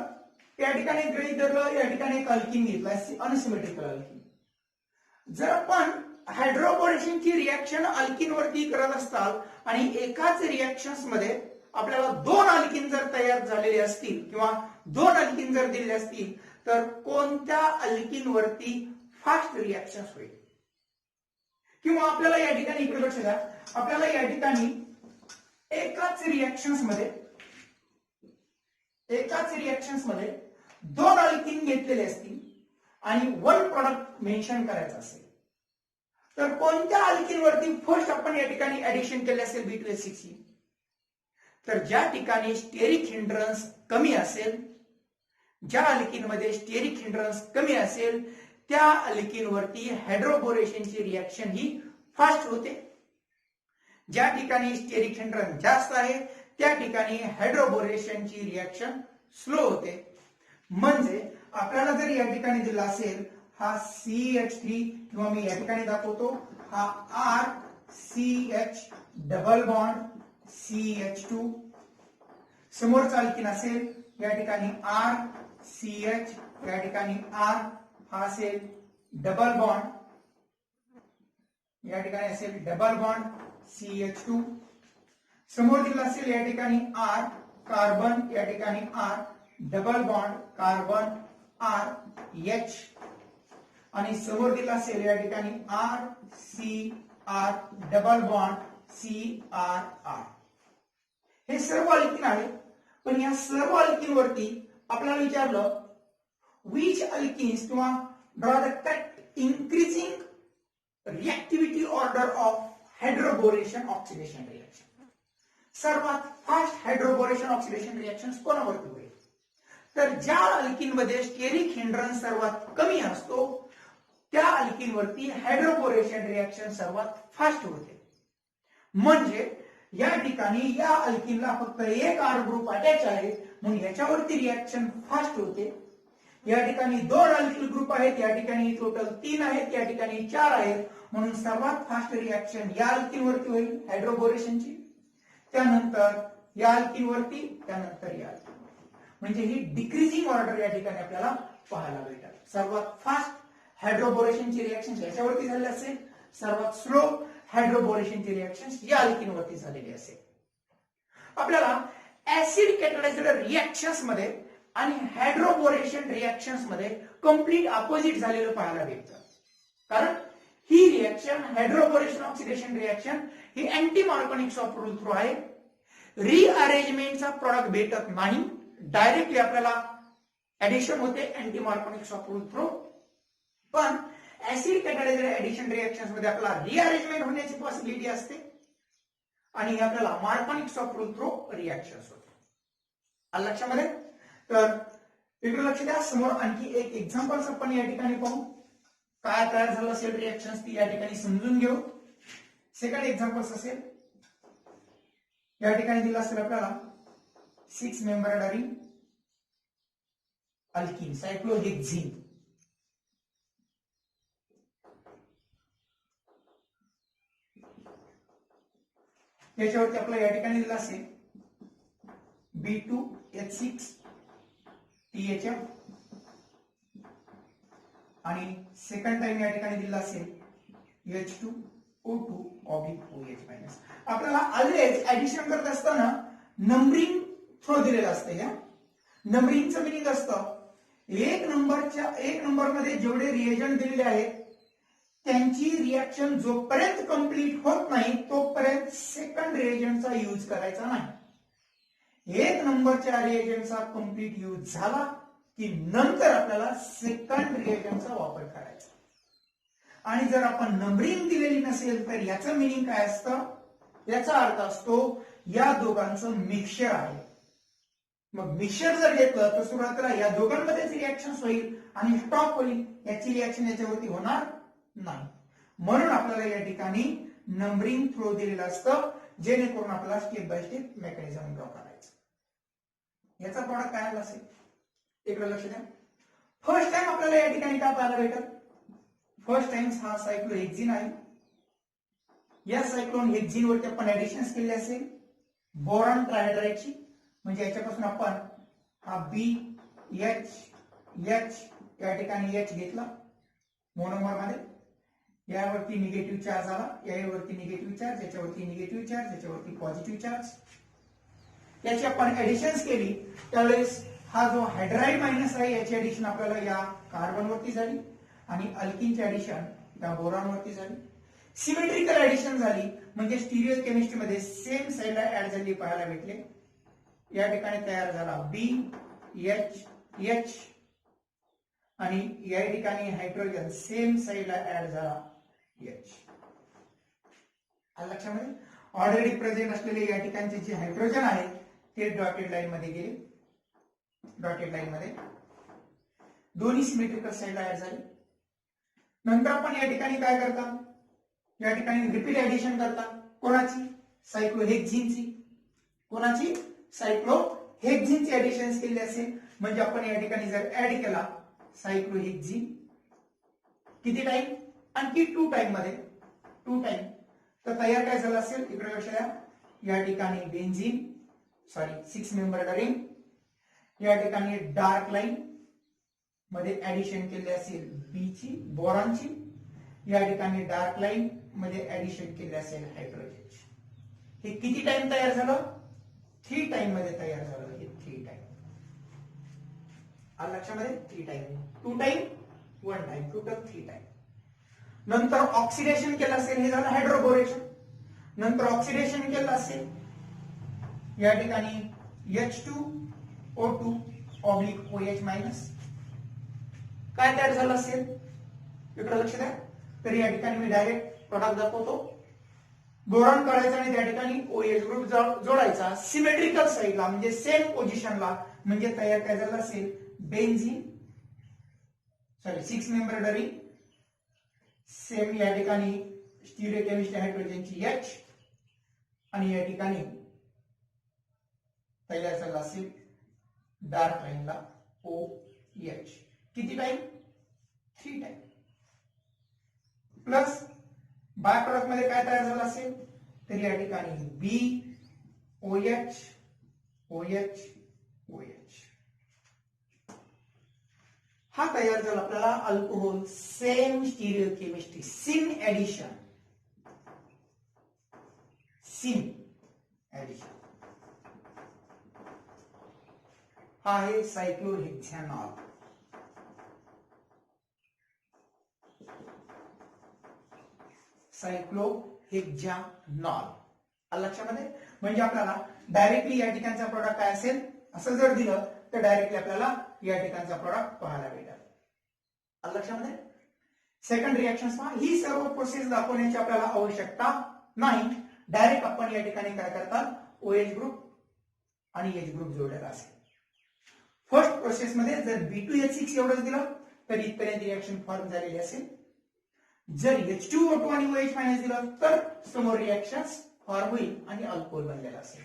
Speaker 1: या ठिकाणी गृहीत धरलं, या ठिकाणी एक अल्किन घेतलाय, अनसिमेट्रिकल अल्किन. जर आपण हायड्रोबोरेशनची रिएक्शन अल्किन वरती करत असताल आणि एकाच रिएक्शन्स मध्ये आपल्याला 2 अल्किन जर तयार झालेले असतील किंवा 2 अल्किन जर दिलेले असतील तर कोणत्या अल्किन वरती फास्ट रिएक्शन्स होईल. किंवा आपल्याला या ठिकाणी इकडे लक्ष द्या, आपल्याला या ठिकाणी एकाच रिएक्शन्स मध्ये 2 अल्किन घेतलेले असतील आणि 1 प्रोडक्ट मेन्शन करायचं असेल तर कोणत्या अल्किन वरती फर्स्ट आपण या ठिकाणी ऍडिशन केले असेल B2H6, तर ज्या ठिकाणी स्टेरिक हिंड्रन्स कमी असेल, ज्या अल्किन मध्ये स्टेरिक हिंड्रन्स कमी असेल त्या अल्किन वरती हायड्रोबोरेशनची रिएक्शन ही फास्ट होते. ज्या ठिकाणी स्टेरिक हिंड्रन्स जास्त आहे त्या ठिकाणी हायड्रोबोरेशनची रिएक्शन स्लो होते. म्हणजे आपल्याला जर या ठिकाणी दिला असेल हा CH3 किंवा मी या ठिकाणी दाखवतो हा RCH डबल बॉन्ड CH2, समोरचा अल्किन असेल या ठिकाणी आर सी एच, या ठिकाणी आर हा असेल डबल बॉन्ड, या ठिकाणी असेल डबल बॉन्ड CH2. समोर दिलेला असेल या ठिकाणी आर कार्बन, या ठिकाणी R double bond carbon R H, आणि समोर दिलेला असेल या ठिकाणी R C R double bond C R R. हे सर्व अल्किन आहे. पण या सर्व अल्किन वरती आपल्याला विचारलं which alkenes किंवा draw the correct increasing reactivity order of hydroboration oxidation reaction. सर्वात फास्ट हायड्रोबोरेशन ऑक्सिडेशन रिएक्शन्स कोणावरती होईल? तर ज्या अल्किन मध्ये स्टेरिक हिंड्रन्स सर्वात कमी असतो त्या अल्किन वरती हायड्रोबोरेशन रिएक्शन सर्वात फास्ट होते. म्हणजे या ठिकाणी या अल्किनला फक्त एक आर ग्रुप अटॅच आहे म्हणून याच्यावरती रिएक्शन फास्ट होते. या ठिकाणी दोन अल्किल ग्रुप आहेत, या ठिकाणी टोटल 3 आहेत, या ठिकाणी 4 आहेत म्हणून सर्वात फास्ट रिएक्शन या अल्किन वरती होईल हायड्रोबोरेशनची, त्यानंतर या अल्किन वरती, त्यानंतर या अल्किन. म्हणजे ही डिक्रीजिंग ऑर्डर या ठिकाणी आपल्याला पाहायला भेटेल. सर्वात फास्ट हायड्रोबोरेशनची रिएक्शन याच्यावरती झाली असेल, सर्वात स्लो हायड्रोबोरेशनची रिएक्शन या अल्किन वरती झालेली असेल. आपल्याला ऍसिड कॅटलायझर रिएक्शन्स मध्ये आणि हायड्रोबोरेशन रिएक्शन्स मध्ये कंप्लीट अपोजिट झालेलं पाहायला भेटतं. कारण ही रिएक्शन हायड्रोबोरेशन ऑक्सिडेशन रिएक्शन ही अँटी मार्कोनिक्स ऑफ रूल थ्रू आहे. रिअरेंजमेंटचा प्रॉडक्ट भेटत नाही, डायरेक्टली आपल्याला ऍडिशन होते अँटी मार्कोनिक्स ऑफ रूल थ्रू. पण ऍसिड कॅटलायझर ऍडिशन रिएक्शन्स मध्ये आपल्याला रिअरेंजमेंट होण्याची पॉसिबिलिटी असते आणि आपल्याला Markovnikov's of rule through reactions होते. आलं लक्षामध्ये? तर इकडे लक्ष द्या. समोर आणखी एक एक्झाम्पल्स आपण या ठिकाणी पाहू. काय तयार झालं असेल रिएक्शन्स ती या ठिकाणी समजून घेऊ. सेकंड एक्झाम्पल्स असेल या ठिकाणी दिला असेल आपल्याला 6 मेंबर्ड अरिन अल्किन सायक्लोहेक्झिन. याच्यावरती आपल्याला या ठिकाणी दिला असेल B2H6 THF आणि सेकंड टाइम या ठिकाणी दिला असेल H2O2 OH-. आपल्याला ऑलवेज ऍडिशन करत असताना नंबरिंग थ्रो दिलेलं असतं. या नंबरिंगचं मिनिंग असतं एक नंबर मध्ये जेवढे रिएजंट दिलेले आहेत त्यांची रिएक्शन जोपर्यंत कंप्लीट होत नाही तोपर्यंत सेकंड रिएजंटचा यूज करायचा नाही. एक नंबरच्या रिएजंटचा कंप्लीट यूज झाला की नंतर आपल्याला सेकंड रिएजंटचा वापर करायचा. आणि जर आपण नंबरिंग दिलेली नसेल तर याचं मिनिंग काय असतं? याचा अर्थ असतो या दोघांचं मिक्सचर आहे. मग मिक्सचर जर घेतलं तर सुरुवातीला या दोघांमध्येच रिएक्शन होईल आणि स्टॉप होईल, याची रिएक्शन याच्यावरती होणार नाही. म्हणून आपल्याला या ठिकाणी नंबरिंग थ्रो दिलेलं असतं जेणेकरून आपल्याला step by step mechanism draw करायचं. याचा प्रॉडक्ट काय आला असेल इकडे लक्ष द्या. फर्स्ट टाइम आपल्याला या ठिकाणी काय पाहायला भेटल? फर्स्ट टाइम हा सायक्लोहेक्झिन आहे. या सायक्लोहेक्झिन वरती आपण ऍडिशन्स केले असेल बोरॉन ट्रायहायड्राइडची. म्हणजे याच्यापासून आपण हा BH या ठिकाणी H घेतला मोनोमर मध्ये, यावरती निगेटिव्ह चार्ज आला, यावरती निगेटिव्ह चार्ज, याच्यावरती निगेटिव्ह चार्ज, याच्यावरती पॉझिटिव्ह चार्ज. याची आपण ऍडिशन्स केली त्यावेळेस हा जो हायड्राइड मायनस आहे याची ऍडिशन आपल्याला या कार्बन वरती झाली आणि अल्किनची ऍडिशन या बोरॉन वरती झाली. सिमेट्रिकल ऍडिशन झाली म्हणजे स्टिरियो केमिस्ट्री मध्ये सेम साइडला ऍड झाली पाहायला भेटले. या ठिकाणी तयार झाला BH आणि या ठिकाणी हायड्रोजन सेम साइडला ऍड झाला H. लक्षामध्ये ऑलरेडी प्रेझेंट असलेले या ठिकाणचे जे हायड्रोजन आहेत ते डॉटेड लाईन मध्ये गेले. डॉटेड लाईन मध्ये दोन्ही सिमेट्रिकल साइडला ऍड झाले. नंतर आपण या ठिकाणी काय करता? या ठिकाणी रिपीट ऍडिशन करता. कोणाची? सायक्लोहेक्झिनची. कोणाची? सायक्लोहेक्झिनची ऍडिशन केली असेल म्हणजे आपण या ठिकाणी जर ऍड केला सायक्लोहेक्झिन किती टाइम? आणखी 2 टाइम मध्ये 2 टाइम तर तयार काय झालं असेल इकडे लक्ष द्या. या ठिकाणी बेन्झीन 6 मेंबर्ड रिंग, या ठिकाणी डार्क लाईन मध्ये ऍडिशन केली असेल बी ची बोरॉनची, या ठिकाणी डार्क लाईन मध्ये ऍडिशन केली असेल हायड्रोजनची. हे किती टाइम तयार झालं? 3 टाइम मध्ये तयार झालं. हे 3 टाइम लक्षामध्ये 3 time, 2 time 1 time, total 3 time. नंतर ऑक्सिडेशन केलं असेल, हे झालं हायड्रोबोरेशन. नंतर ऑक्सिडेशन केलं असेल, या ठिकाणी H2O2 ऑब्लिक OH मायनस काय तयार झालं असेल इकडे लक्ष द्या. तर या ठिकाणी मी डायरेक्ट प्रोडक्ट दाखवतो. बोरॉन काढायचा आणि त्या ठिकाणी OH ग्रुप जोडायचा सिमेट्रिकल साईडला, म्हणजे सेम पोझिशनला. म्हणजे तयार काय झालं असेल बेन्झीन 6 मेंबर्ड रिंग, सेम या ठिकाणी स्टिरियोकेमिस्ट्री हायड्रोजनची H, आणि या ठिकाणी तयार झाला असेल डार्क लाईनला OH. किती time? 3 time. Plus by product मध्ये काय तयार झालं असेल, तर या ठिकाणी BOH OH OH हा तयार झाला आपल्याला alcohol same stereochemistry syn addition. हा आहे सायक्लोहेक्झॅनॉल. लक्षामध्ये म्हणजे आपल्याला डायरेक्टली या ठिकाणचा प्रोडक्ट काय असेल असं जर दिलं तर डायरेक्टली आपल्याला या ठिकाणचा प्रोडक्ट पाहायला भेटेल. लक्षामध्ये सेकंड रिएक्शन्स पहा. ही सर्व प्रोसेस दाखवण्याची आपल्याला आवश्यकता नाही. डायरेक्ट आपण या ठिकाणी काय करतात OH ग्रुप आणि H ग्रुप जोडलेला असेल. फर्स्ट प्रोसेस मध्ये जर B2H6 एवढंच दिलं तर इथपर्यंत रिएक्शन फॉर्म झालेली असेल. जर H2O2 आणि OH मायनस दिलं तर समोर रिएक्शन्स फॉर्म होईल आणि अल्कोहोल बनलेला असेल.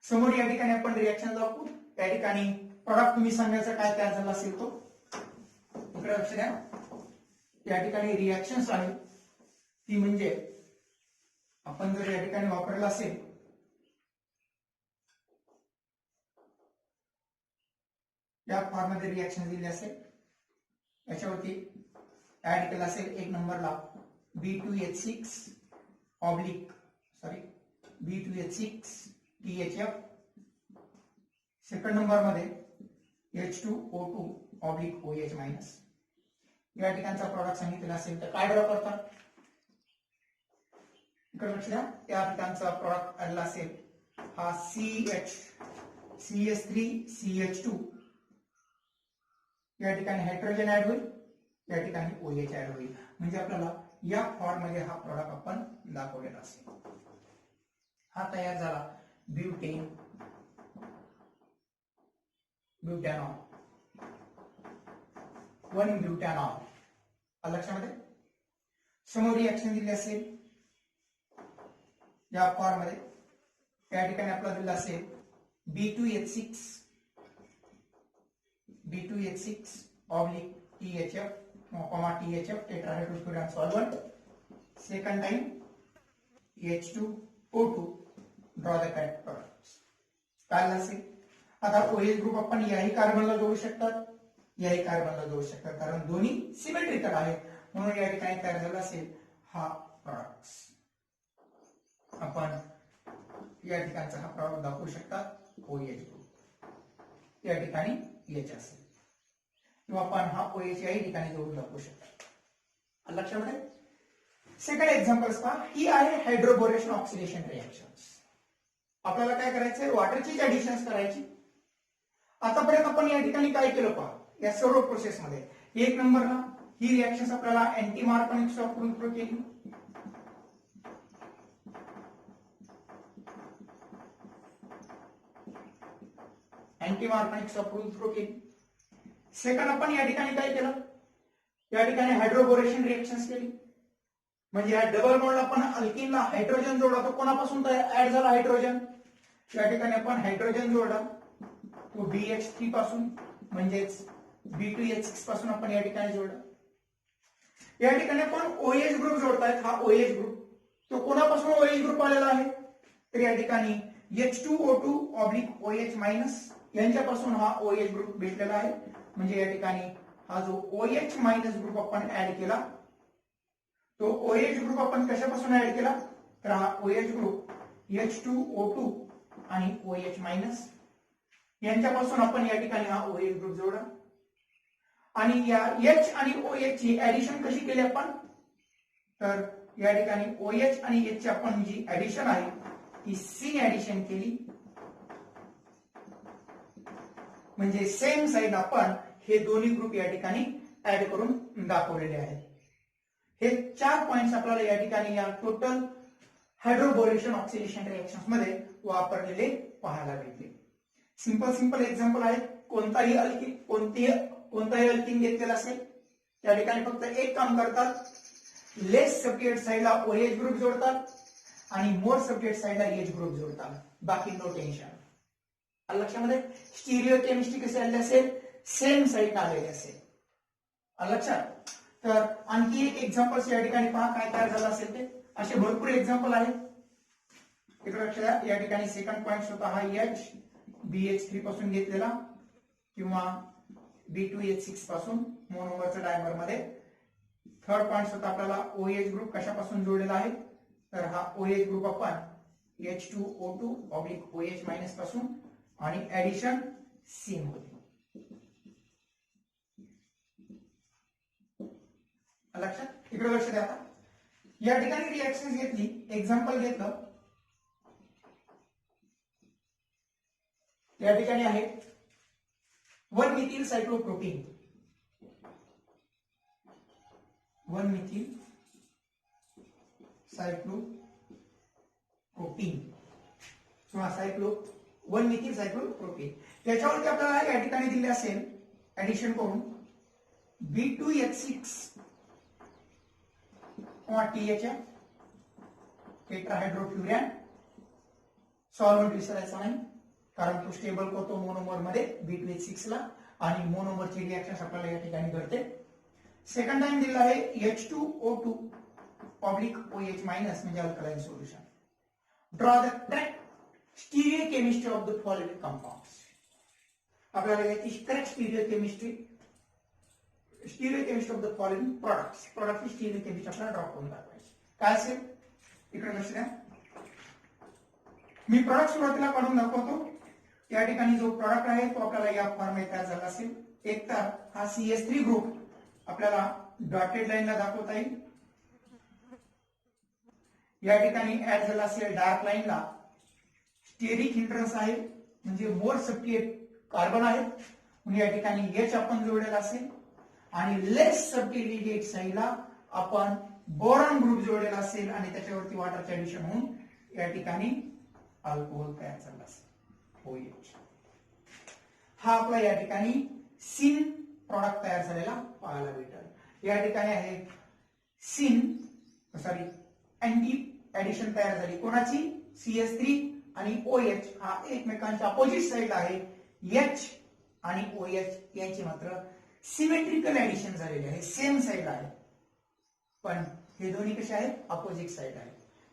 Speaker 1: समोर या ठिकाणी आपण रिएक्शन दाखवू. त्या ठिकाणी प्रोडक्ट तुम्ही सांगायचं काय तयार झाला असेल तो इकडे लक्ष द्या. या ठिकाणी रिएक्शन्स आहे ती म्हणजे आपण जर या ठिकाणी वापरला असेल या फॉर्म मध्ये रिएक्शन दिली असेल, याच्यावरती ऍड केला असेल एक नंबरला B2H6 THF, सेकंड नंबर मध्ये H2O2 OH मायनस. या ठिकाणचा प्रोडक्ट सांगितलेला असेल तर काय ड्रॉ करतात इकडे लक्ष द्या. त्या ठिकाणचा प्रोडक्ट आलेला असेल हा CH3CH2, या ठिकाणी हायड्रोजन ऍड होईल, या ठिकाणी OH ऍड होईल. म्हणजे आपल्याला या फॉर्म मध्ये हा प्रोडक्ट आपण दाखवलेला असेल. हा तयार झाला ब्युटॅनॉल 1 ब्युटॅनॉल. लक्षामध्ये समोर रिएक्शन दिली असेल या फॉर्म मध्ये. त्या ठिकाणी आपल्याला दिलं असेल B2H6 THF tetrahydrochloride solvent. Second time H2O2. Draw the correct products. काय असेल आता OH ग्रुप आपण याही कार्बनला जोडू शकतात, याही कार्बनला जोडू शकतात, कारण दोन्ही सिमेट्रिकल आहेत. म्हणून या ठिकाणी तयार झाला असेल हा प्रोडक्ट्स. आपण या ठिकाणचा हा प्रॉब्लेम दाखवू शकतात OH ग्रुप, या ठिकाणी H असेल, किंवा आपण हा OH याही ठिकाणी जोडून दाखवू शकतात. लक्षामध्ये सेकंड एक्झाम्पल्स पहा. ही आहे हायड्रोबोरेशन ऑक्सिडेशन रिएक्शन्स. आपल्याला काय करायचंय वॉटरची ऍडिशन्स करायची. आतापर्यंत आपण या ठिकाणी काय केलं पहा या सर्व प्रोसेस मध्ये. एक नंबरला ही रिएक्शन्स आपल्याला अँटी मार्कोनिक्स वापरून प्रो केली. अँटी मार्कोनिक्स वापरून प्रो केली. सेकंड आपण या ठिकाणी काय केलं, या ठिकाणी हायड्रोबोरेशन रिएक्शन्स केली. म्हणजे या डबल बॉन्डला आपण अल्किनला हायड्रोजन जोडला, तो कोणापासून ऍड झाला हायड्रोजन. या ठिकाणी आपण हायड्रोजन जोडला तो BH3 पासून, म्हणजेच B2H6 पासून आपण या ठिकाणी जोडला. या ठिकाणी आपण OH ग्रुप जोडतायत. हा OH ग्रुप तो कोणापासून OH ग्रुप आलेला आहे, तर या ठिकाणी H2O2 ऑब्लिक OH मायनस यांच्यापासून हा OH ग्रुप भेटलेला आहे. म्हणजे या ठिकाणी हा जो OH मायनस ग्रुप आपण ऍड केला तो OH ग्रुप आपण कशापासून ऍड केला तर हा OH ग्रुप H2O2 आणि OH मायनस यांच्यापासून आपण या ठिकाणी हा OH ग्रुप जोडला. आणि या H आणि OH ची ऍडिशन कशी केली आपण तर या ठिकाणी OH आणि H ची आपण जी ऍडिशन आहे ती C ऍडिशन केली. म्हणजे सेम साइड आपण हे दोन्ही ग्रुप या ठिकाणी ऍड करून दाखवलेले आहेत. हे 4 पॉइंट्स आपल्याला या ठिकाणी या टोटल हायड्रोबोरेशन ऑक्सिडेशन रिएक्शन्स मध्ये वापरलेले पाहायला भेटले. सिंपल एक्झाम्पल आहे. कोणताही अल्किन घेतलेला असेल त्या ठिकाणी फक्त एक काम करतात, लेस सबस्टिट्यूट साइडला OH ग्रुप जोडतात आणि मोर सबस्टिट्यूट साइडला H ग्रुप जोडतात. बाकी नो टेन्शन. लक्षामध्ये स्टिरिओ केमिस्ट्री कशी आलेली असेल सेम साइड आलेली असेल. लक्षात. तर आणखी एक एक्झाम्पल्स या ठिकाणी पहा काय तयार झालं असेल ते. असे भरपूर एक्झाम्पल आहेत. इकडे लक्ष द्या. या ठिकाणी सेकंड पॉइंट होता हा H BH3 पासून घेतलेला किंवा B2H6 पासून मोनोमरच्या डायमर मध्ये. थर्ड पॉइंट होता आपल्याला OH ग्रुप कशापासून जोडलेला आहे तर हा OH ग्रुप आपण H2O2 ऑब्लिक OH मायनस पासून आणि ऍडिशन C मध्ये. लक्षात. इकडे लक्ष द्या. या ठिकाणी रिएक्शन घेतली, एक्झाम्पल घेतलं. या ठिकाणी आहे 1 मिथिल सायक्लोप्रोपीन 1 मिथिल सायक्लोप्रोपीन किंवा 1 मिथिल सायक्लोप्रोपीन. त्याच्यावरती आपल्याला या ठिकाणी दिले असेल ऍडिशन करून B2H6 किंवा THM टेट्राहायड्रोफ्युरॅन. सॉल्व्हेंट विसरायचा नाही कारण तो स्टेबल करतो मोनोमर मध्ये B2H6 ला आणि मोनोमरची रिएक्शन आपल्याला या ठिकाणी घडते. सेकंड टाइम दिला आहे H2O2 ऑब्लिक OH मायनस म्हणजे alkaline solution. Draw the correct stereo chemistry of the following compounds. आपल्याला याची correct stereo chemistry of the following products stereo chemistry आपल्याला ड्रॉ करून दाखवायची. काय असेल इकडे लक्ष द्या. मी प्रोडक्ट सुरुवातीला काढून दाखवतो. या ठिकाणी जो प्रोडक्ट आहे तो आपल्याला या फॉर्म मध्ये तयार झाला असेल. एक तर हा CH3 ग्रुप आपल्याला डॉटेड लाईनला दाखवता येईल. या ठिकाणी ऍड झाला असेल डार्क लाईनला स्टेरिक हिंड्रन्स आहे म्हणजे मोर सबस्टिट्यूट कार्बन आहे म्हणून या ठिकाणी H आपण जोडलेला असेल आणि लेस सबस्टिट्यूटेड साइडला आपण बोरॉन ग्रुप जोडलेला असेल आणि त्याच्यावरती वॉटरचे ऍडिशन होऊन या ठिकाणी अल्कोहोल तयार झाला असेल OH. हा आपला या ठिकाणी सिन प्रॉडक्ट तयार झालेला पाहायला भेटेल. या ठिकाणी आहे अँटी ऍडिशन तयार झाली कोणाची CH3 आणि OH हा एकमेकांच्या अपोजिट साइड आहे. H आणि OH यांची मात्र सिमेट्रिकल ऍडिशन झालेली आहे सेम साइड आहे पण हे दोन्ही कसे आहेत अपोजिट साइड आहे.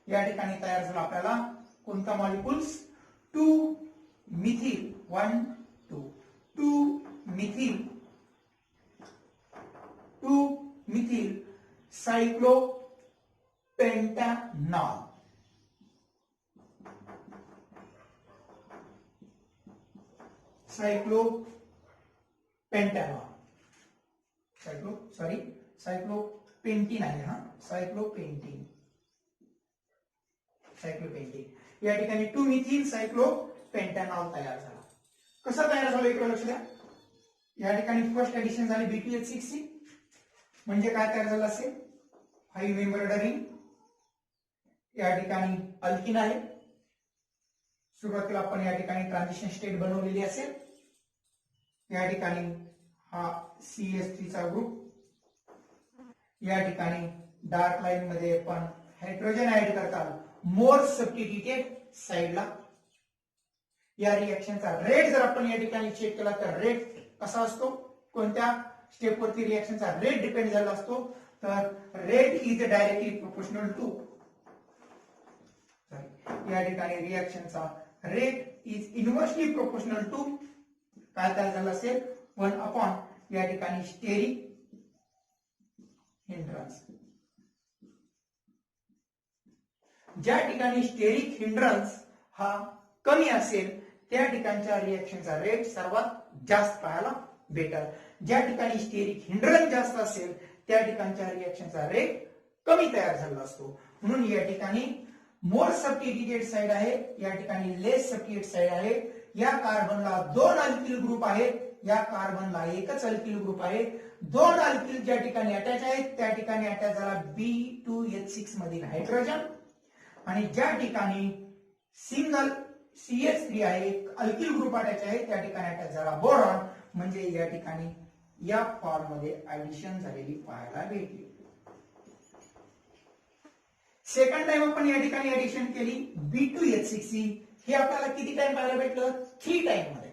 Speaker 1: या ठिकाणी तयार झाला आपल्याला कोणता मॉलिक्युल्स 2 मिथिल 1 2 मिथिल सायक्लोपेंटॅनॉल. सायक्लोपेंटीन आहे. सायक्लोपेंटीन या ठिकाणी 2 मिथिल सायक्लोपेंटॅनॉल तयार झाला. कसा तयार झाला इकडे लक्ष द्या. या ठिकाणी फर्स्ट ऍडिशन झाली B2H6 म्हणजे काय तयार झालं असेल 5 मेंबर्ड रिंग. या ठिकाणी अल्किन आहे. सुरुवातीला आपण या ठिकाणी ट्रान्झिशन स्टेट बनवलेली असेल. या ठिकाणी हा CH3 चा ग्रुप. या ठिकाणी डार्क लाईन मध्ये आपण हायड्रोजन ऍड करतात मोर सबस्टिट्यूटेड साइडला. या रिएक्शनचा रेट जर आपण या ठिकाणी चेक केला तर रेट कसा असतो कोणत्या स्टेप वरती रिएक्शनचा रेट डिपेंड झाला असतो तर rate is directly proportional to या ठिकाणी रिएक्शनचा rate is inversely proportional to काय तयार झालं असेल 1 अपॉन या ठिकाणी स्टेरिक हिंड्रन्स. ज्या ठिकाणी स्टेरिक हिंड्रन्स हा कमी असेल त्या ठिकाणच्या रिएक्शनचा रेट सर्वात जास्त पाहायला भेटेल. ज्या ठिकाणी स्टेरिक हिंड्रन्स जास्त असेल त्या ठिकाणच्या रिएक्शनचा रेट कमी तयार झाला असतो. म्हणून या ठिकाणी मोर सबस्टिट्यूटेड साइड आहे, या ठिकाणी लेस सबस्टिट्यूटेड साइड आहे. या कार्बनला 2 अल्किल ग्रुप आहेत, या कार्बनला एकच अल्किल ग्रुप आहे. 2 अल्किल ज्या ठिकाणी अटॅच आहेत त्या ठिकाणी अटॅच झाला B2H6 मधील हायड्रोजन आणि ज्या ठिकाणी सिंगल CH3 आहे अल्किल ग्रुप अटॅच आहे त्या ठिकाणी अटॅच झाला बोरॉन. म्हणजे या ठिकाणी या फॉर्म मध्ये ऍडिशन झालेली पाहायला भेटली. सेकंड टाइम आपण या ठिकाणी ऍडिशन केली B2H6 हे आपल्याला किती टाइम पाहायला भेटलं 3 टाइम मध्ये.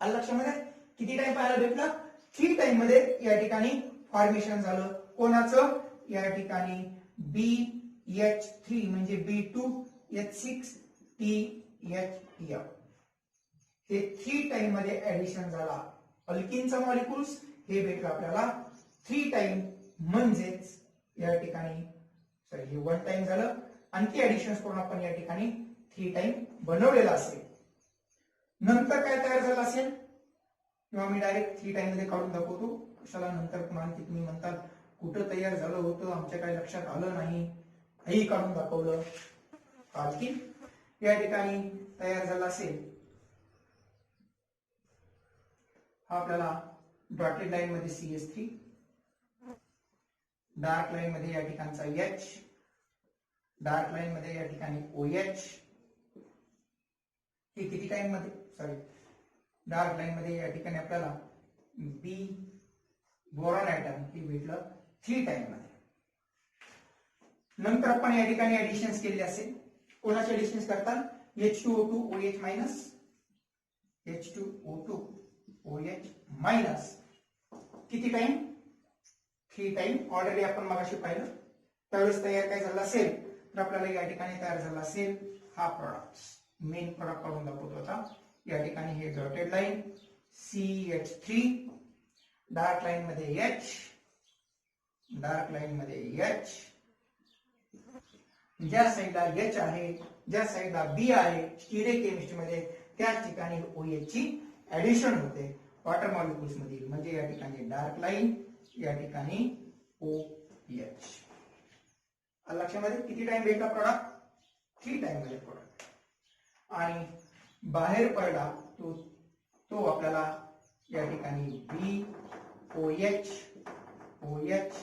Speaker 1: लक्षामध्ये किती टाइम पाहायला भेटलं 3 टाइम मध्ये या ठिकाणी फॉर्मेशन झालं. कोणाचं या ठिकाणी BH3 म्हणजे B2H6 THF हे 3 टाइम मध्ये ऍडिशन झाला. अल्किनचा मॉलिक्युल्स हे भेटलं आपल्याला 3 टाइम म्हणजेच या ठिकाणी सॉरी हे 1 टाइम झालं. आणखी ऍडिशन्स करून आपण या ठिकाणी 3 टाइम बनवलेला असेल. नंतर काय तयार झालं असेल किंवा मी डायरेक्ट 3 टाइम मध्ये काढून दाखवतो. कशाला नंतर तुम्ही म्हणताल कुठं तयार झालं होतं आमच्या काही लक्षात आलं नाही हेही काढून दाखवलं. आणखी या ठिकाणी तयार झाला असेल हा आपल्याला डॉटेड लाईन मध्ये CH3 डार्क लाईन मध्ये या ठिकाणचा H डार्क लाईन मध्ये या ठिकाणी OH हे किती टाइम मध्ये सॉरी डार्क लाईन मध्ये या ठिकाणी आपल्याला B बोरॉन ऍटम हे भेटलं 3 टाइम मध्ये. नंतर आपण या ठिकाणी ऍडिशन्स केले असेल. कोणाचे ऍडिशन्स करतात H2O2 OH minus H2O2 OH minus किती टाइम 3 टाइम. ऑलरेडी आपण मगाशी पाहिलं त्यावेळेस तयार काय झालं असेल तर आपल्याला या ठिकाणी तयार झाला असेल हा प्रोडक्ट मेन प्रोडक्ट काढून दाखवतो होता. या ठिकाणी हे dotted line CH3 dark line मध्ये H डार्क लाईन मध्ये H ज्या साईडला H आहे ज्या साईडला B आहे स्टिरिक केमिस्ट्री मध्ये त्याच ठिकाणी OH ची ऍडिशन होते वॉटर मॉलिक्युल्स मधील. म्हणजे या ठिकाणी डार्क लाईन या ठिकाणी OH. लक्षामध्ये किती टाइम भेटला प्रोडक्ट 3 टाइम मध्ये प्रोडक्ट. आणि बाहेर पडला तो आपल्याला या ठिकाणी BOH OH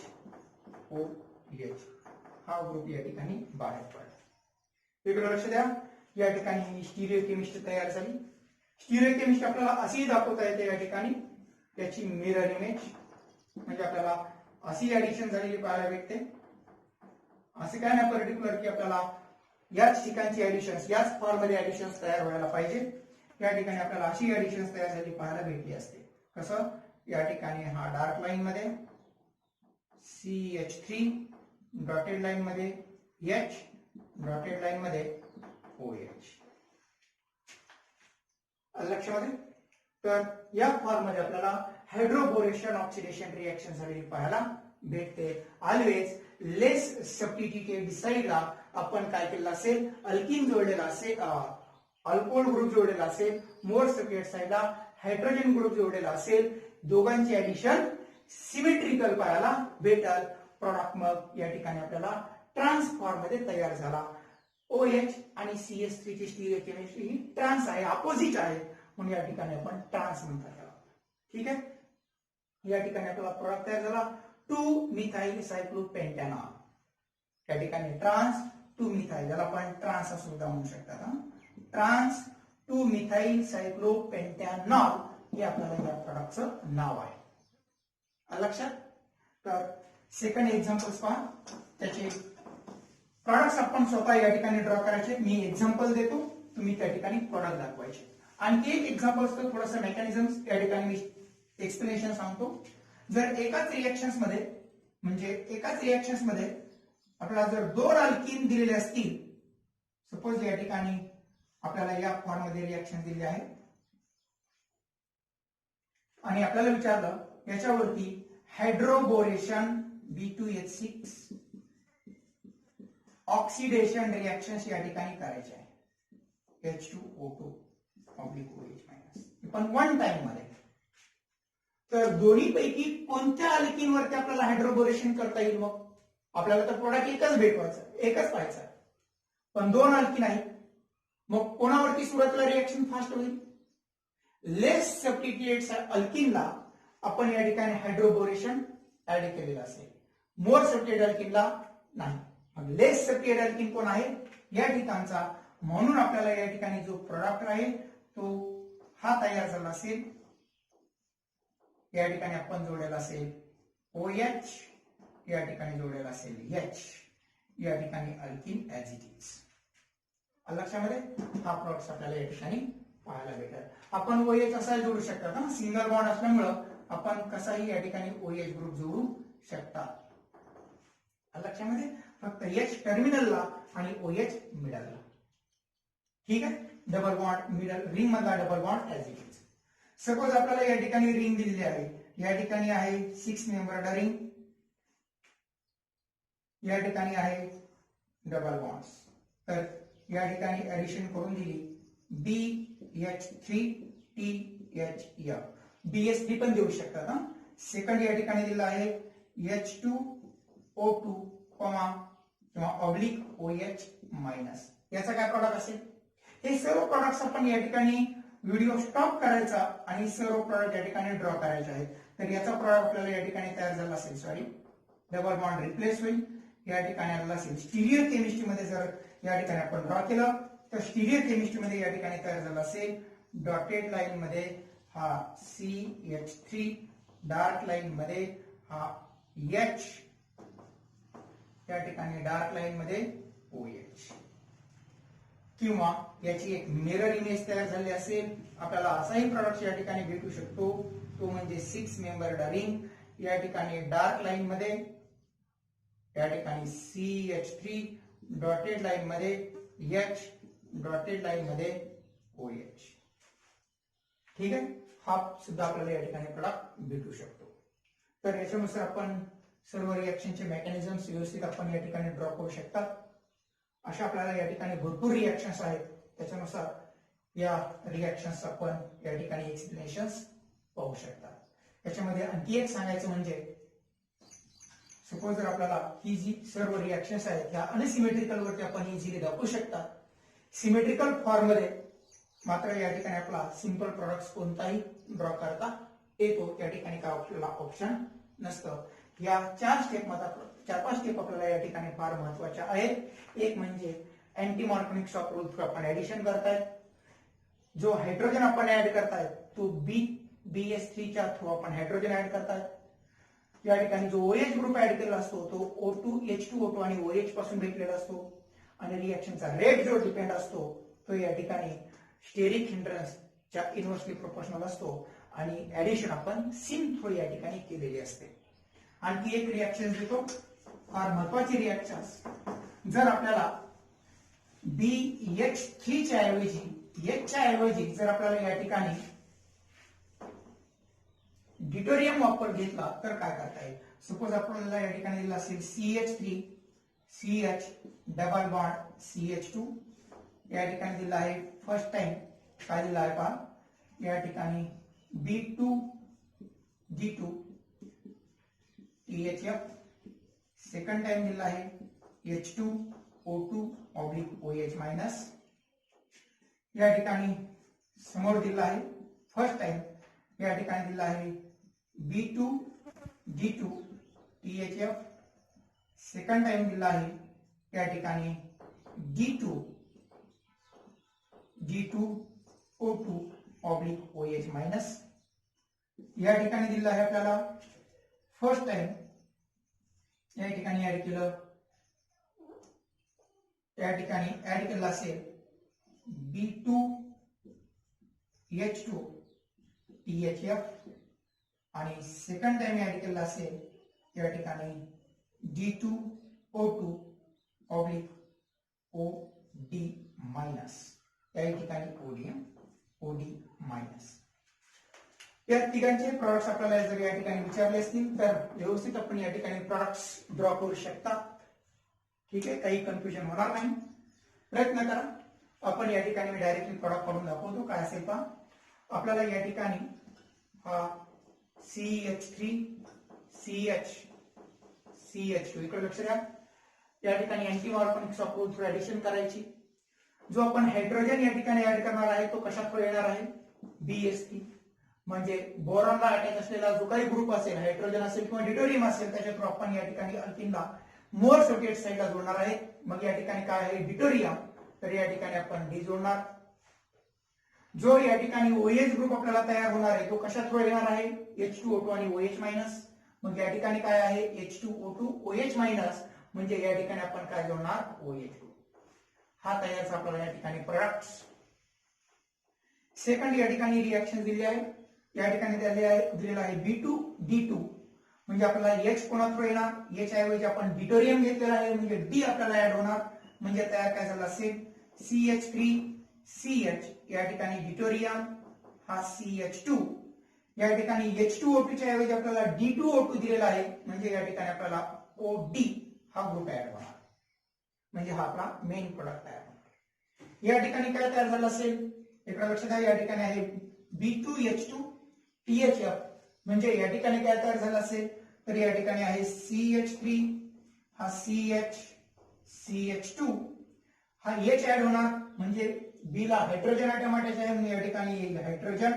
Speaker 1: OH हा ग्रुप या ठिकाणी बाहेर पडला. वेगळं लक्ष द्या. या ठिकाणी स्टिरियो केमिस्ट्री तयार झाली. स्टिरियो केमिस्ट्री आपल्याला अशी दाखवता येते या ठिकाणी त्याची मिरर इमेज म्हणजे आपल्याला अशी ऍडिशन झालेली पाहायला भेटते. असे काय नाही पर्टिक्युलर की आपल्याला याच ठिकाणची ऍडिशन्स याच फॉर्म मध्ये ऍडिशन्स तयार व्हायला पाहिजे. या ठिकाणी आपल्याला अशी ऍडिशन्स तयार झालेली पाहायला भेटली असते. कसं या ठिकाणी हा डार्क लाईन मध्ये CH3 डॉटेड लाईन मध्ये H डॉटेड लाईन मध्ये OH. लक्षामध्ये तर या फॉर्म मध्ये आपल्याला हायड्रोबोरेशन ऑक्सिडेशन रिएक्शन झालेली पाहायला भेटते. ऑलवेज लेस सबस्टिट्यूटेड साइडला आपण काय केलं असेल अल्किन जोडलेला असेल अल्कोहोल ग्रुप जोडलेला असेल. मोर सबस्टिट्यूटेड साइडला हायड्रोजन ग्रुप जोडलेला असेल. दोघांची ऍडिशन सिमेट्रिकल पाहायला भेटल. प्रॉडक्ट मग या ठिकाणी आपल्याला ट्रान्स फॉर्म मध्ये तयार झाला. OH आणि CH3 ची स्टिरियो केमिस्ट्री ही ट्रान्स आहे अपोजिट आहे म्हणून या ठिकाणी आपण ट्रान्स म्हणतात त्याला. ठीक आहे. या ठिकाणी आपल्याला प्रोडक्ट तयार झाला 2 मिथाइल सायक्लोपेंटॅनॉल. या ठिकाणी ट्रान्स 2 मिथाइल ज्याला आपण ट्रान्स असं सुद्धा म्हणू शकतात. ट्रान्स 2 मिथाइल सायक्लोपेंटॅनॉल हे आपल्याला या प्रोडक्टचं नाव आहे. लक्षात. तर सेकंड एक्झाम्पल्स पहा. त्याचे प्रोडक्ट्स आपण स्वतः या ठिकाणी ड्रॉ करायचे. मी एक्झाम्पल देतो तुम्ही त्या ठिकाणी प्रोडक्ट दाखवायचे. आणखी एक एक्झाम्पल असतं थोडंसं मेकॅनिझम या ठिकाणी मी एक्सप्लेनेशन सांगतो. जर एकाच रिएक्शन्स मध्ये आपल्याला जर 2 अल्किन दिलेले असतील सपोज या ठिकाणी आपल्याला या फॉर्ममध्ये रिएक्शन दिले आहे आणि आपल्याला विचारलं याच्यावरती हायड्रोबोरेशन B2H6 ऑक्सिडेशन रिएक्शन्स या ठिकाणी करायचे आहे H2O2 OH- पण वन टाइम मध्ये. तर दोन्ही पैकी कोणत्या अल्किनवरती आपल्याला हायड्रोबोरेशन करता येईल? मग आपल्याला तर प्रोडक्ट एकच पाहायचं पण दोन अल्किन आहेत. मग कोणावरती सुरुवातीला रिएक्शन फास्ट होईल? लेस सबस्टिट्युएंट्स अल्किनला आपण या ठिकाणी हायड्रोबोरेशन ऍड केलेलं असेल, मोर सबस्टिट्युएंट अल्किनला नाही. मग लेस सबस्टिट्युएंट अल्किन कोण आहे या ठिकाणचा, म्हणून आपल्याला या ठिकाणी जो प्रोडक्ट आहे तो हा तयार झाला असेल. या ठिकाणी आपण जोडलेला असेल OH, या ठिकाणी जोडलेला असेल H, या ठिकाणी अल्किन ऍज इट इज. लक्षामध्ये हा प्रोडक्ट आपल्याला या ठिकाणी पाहायला भेटेल. आपण OH असा जोडू शकतात ना, सिंगल बॉन्ड असल्यामुळं आपण कसाही या ठिकाणी OH ग्रुप जोडू शकतात. लक्षामध्ये फक्त H टर्मिनलला आणि OH मिडलला. ठीक आहे, डबल बॉन्ड मिडल रिंग मधला double bond as it is. Suppose आपल्याला या ठिकाणी रिंग दिलेली आहे, या ठिकाणी आहे 6 मेंबर्ड रिंग, या ठिकाणी आहे डबल बॉन्ड्स. तर या ठिकाणी ऍडिशन करून दिली BH3THF, BH3 पण देऊ शकतात ना. सेकंड या ठिकाणी दिला आहे H2O2 किंवा ऑब्लिक OH-. याचा काय प्रॉडक्ट असेल? हे सर्व प्रॉडक्ट्स आपण या ठिकाणी व्हिडिओ स्टॉप करायचा आणि सर्व प्रॉडक्ट या ठिकाणी ड्रॉ करायचे आहेत. तर याचा प्रॉडक्ट आपल्याला या ठिकाणी तयार झाला असेल, सॉरी डबल बॉन्ड रिप्लेस होईल, या ठिकाणी आलेला असेल. स्टिरियो केमिस्ट्री मध्ये जर या ठिकाणी आपण ड्रॉ केलं तर स्टिरियो केमिस्ट्री मध्ये या ठिकाणी तयार झाला असेल डॉटेड लाईन मध्ये हा CH3, डार्क लाईन मध्ये हा H, या ठिकाणी डार्क लाईन मध्ये OH. किंवा याची एक मिरर इमेज तयार झाली असेल. आपल्याला असाही प्रॉडक्ट या ठिकाणी भेटू शकतो, तो म्हणजे 6 मेंबर्ड रिंग, या ठिकाणी डार्क लाईन मध्ये या ठिकाणी CH3, डॉटेड लाईन मध्ये H, डॉटेड लाईन मध्ये OH. ठीक आहे, हा सुद्धा आपल्याला या ठिकाणी प्रॉडक्ट भेटू शकतो. तर याच्यानुसार आपण सर्व रिएक्शनचे मेकॅनिझम्स व्यवस्थित आपण या ठिकाणी ड्रॉ करू शकतात. अशा आपल्याला या ठिकाणी भरपूर रिएक्शन्स आहेत, त्याच्यानुसार या रिएक्शन्स आपण या ठिकाणी एक्सप्लेनेशन्स पाहू शकतात. त्याच्यामध्ये आणखी एक सांगायचं म्हणजे सपोज जर आपल्याला ही जी सर्व रिएक्शन्स आहेत त्या अनसिमेट्रिकल वरती आपण इझिली दाखवू शकतात. सिमेट्रिकल फॉर्म मध्ये मात्र या ठिकाणी आपला सिंपल प्रोडक्ट्स कोणताही ड्रॉ करता येतो, या ठिकाणी काय आपल्याला ऑप्शन नसतं. या 4-5 स्टेप आपल्याला या ठिकाणी फार महत्वाच्या आहेत. एक म्हणजे anti monotonic shock rule through आपण ऍडिशन करतायत, जो हायड्रोजन आपण ऍड करतायत तो BH3 च्या थ्रू आपण हायड्रोजन ऍड करतायत. या ठिकाणी जो OH ग्रुप ऍड केलेला असतो तो O2 H2O2 आणि OH पासून भेटलेला असतो आणि रिएक्शनचा रेट जो डिपेंड असतो तो या ठिकाणी स्टेरिक हिंड्रन्सच्या इन्व्हर्सली प्रोपोर्शनल असतो आणि ऍडिशन आपण सिन थ्रू या ठिकाणी केलेली असते. आणखी एक रिएक्शन देतो, फार महत्वाची रिएक्शन. जर आपल्याला BH3 च्या ऐवजी H च्या ऐवजी जर आपल्याला या ठिकाणी ड्यूटेरियम वापर घेतला तर काय करता येईल? सपोज आपल्याला या ठिकाणी दिला असेल CH3 CH double bond CH2, या ठिकाणी दिला आहे फर्स्ट टाइम काय दिला आहे पहा, या ठिकाणी B2 G2 THF, second time दिला आहे H2O2 ऑब्लिक OH-. या ठिकाणी समोर दिला आहे फर्स्ट टाइम, या ठिकाणी दिला आहे B2 G2 THF, second time दिला आहे या ठिकाणी G2 O2 ऑब्लिक OH-. या ठिकाणी दिला आहे आपल्याला फर्स्ट टाइम, या ठिकाणी ऍड केलं, या ठिकाणी ऍड केलं असेल B2 H2 THF आणि सेकंड टाइम ऍड केलं असेल या ठिकाणी G2O2 ऑब्लिक OD-. या ठिकाणी ओडीएम ओडी मायनस. या तिघांचे प्रॉडक्ट्स आपल्याला जर या ठिकाणी विचारले असतील तर व्यवस्थित आपण या ठिकाणी प्रॉडक्ट्स ड्रॉ करू शकता. ठीक आहे, काही कन्फ्युजन होणार नाही. प्रयत्न करा. आपण या ठिकाणी मी डायरेक्टली प्रॉडक्ट काढून दाखवतो काय असेल पहा. आपल्याला या ठिकाणी हा CH3 CH2 इकडे लक्ष द्या. या ठिकाणी अँटी मॉर्फॉनिक्स वापरून थोडी ऍडिशन करायची. जो आपण हायड्रोजन या ठिकाणी ऍड करणार आहे तो कशा थ्रू येणार आहे, BST. म्हणजे बोरॉनला अटॅच असलेला जो काही ग्रुप असेल, हायड्रोजन असेल किंवा ड्यूटेरियम असेल, त्याच्या थ्रू आपण या ठिकाणी अल्किनला मोर सोटेट साइडला जोडणार आहे. मग या ठिकाणी काय आहे, ड्यूटेरियम, तर या ठिकाणी आपण डी जोडणार. जो या ठिकाणी OH ग्रुप आपल्याला तयार होणार आहे तो कशा थ्रू येणार आहे, H2O2 आणि OH मायनस. मग या ठिकाणी काय आहे, H2O2 OH मायनस, म्हणजे या ठिकाणी आपण काय जोडणार, OH. हा तयार आपल्याला या ठिकाणी प्रोडक्ट्स. सेकंड या ठिकाणी रिएक्शन दिली आहे. या ठिकाणी दिलेला आहे B2D2, म्हणजे आपल्याला H कोणा थ्रू येणार, H ऐवजी आपण ड्यूटेरियम घेतलेला आहे म्हणजे D आपल्याला ऍड होणार. म्हणजे तयार काय झाला असेल, CH3CH, या ठिकाणी ड्यूटेरियम, हा CH2. या ठिकाणी H2O2 च्या ऐवजी आपल्याला D2O2 दिलेला आहे म्हणजे या ठिकाणी आपल्याला OD हा ग्रुप ऍड होणार. म्हणजे हा आपला मेन प्रोडक्ट तयार होणार. या ठिकाणी काय तयार झालं असेल, इकडे लक्षात घ्या. या ठिकाणी आहे B2H2THF, म्हणजे या ठिकाणी काय तयार झालं असेल, तर या ठिकाणी आहे CH3, हा CH2, हा H ऍड होणार. म्हणजे B ला हायड्रोजन ऍटम अटॅच आहे म्हणजे या ठिकाणी येईल हायड्रोजन.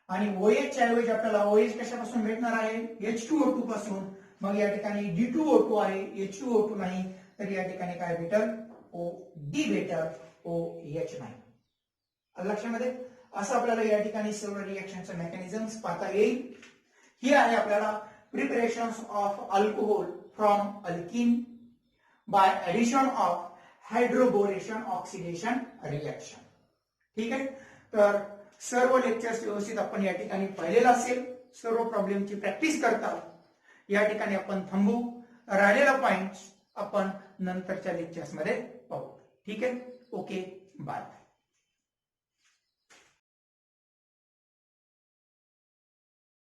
Speaker 1: आणि OH च्या ऐवजी आपल्याला OH कशापासून भेटणार आहे, H2O2 पासून. मग या ठिकाणी D2O2 आहे, H2O2 नाही, तर या ठिकाणी काय भेटल, OD भेटल, OH नाही. लक्षामध्ये असं आपल्याला या ठिकाणी सर्व रिएक्शनचे मेकॅनिझम्स पाहता येईल. ही आहे आपल्याला preparation of alcohol from alkene bye addition of hydroboration oxidation reaction. ठीक आहे, तर सर्व लेक्चर्स व्यवस्थित आपण या ठिकाणी पाहिलेलं असेल. सर्व प्रॉब्लेमची प्रॅक्टिस करता या ठिकाणी आपण थांबू. राहिलेला पॉइंट्स आपण नंतरच्या लेक्चर्स मध्ये पाहू. ठीक आहे, ओके, बाय.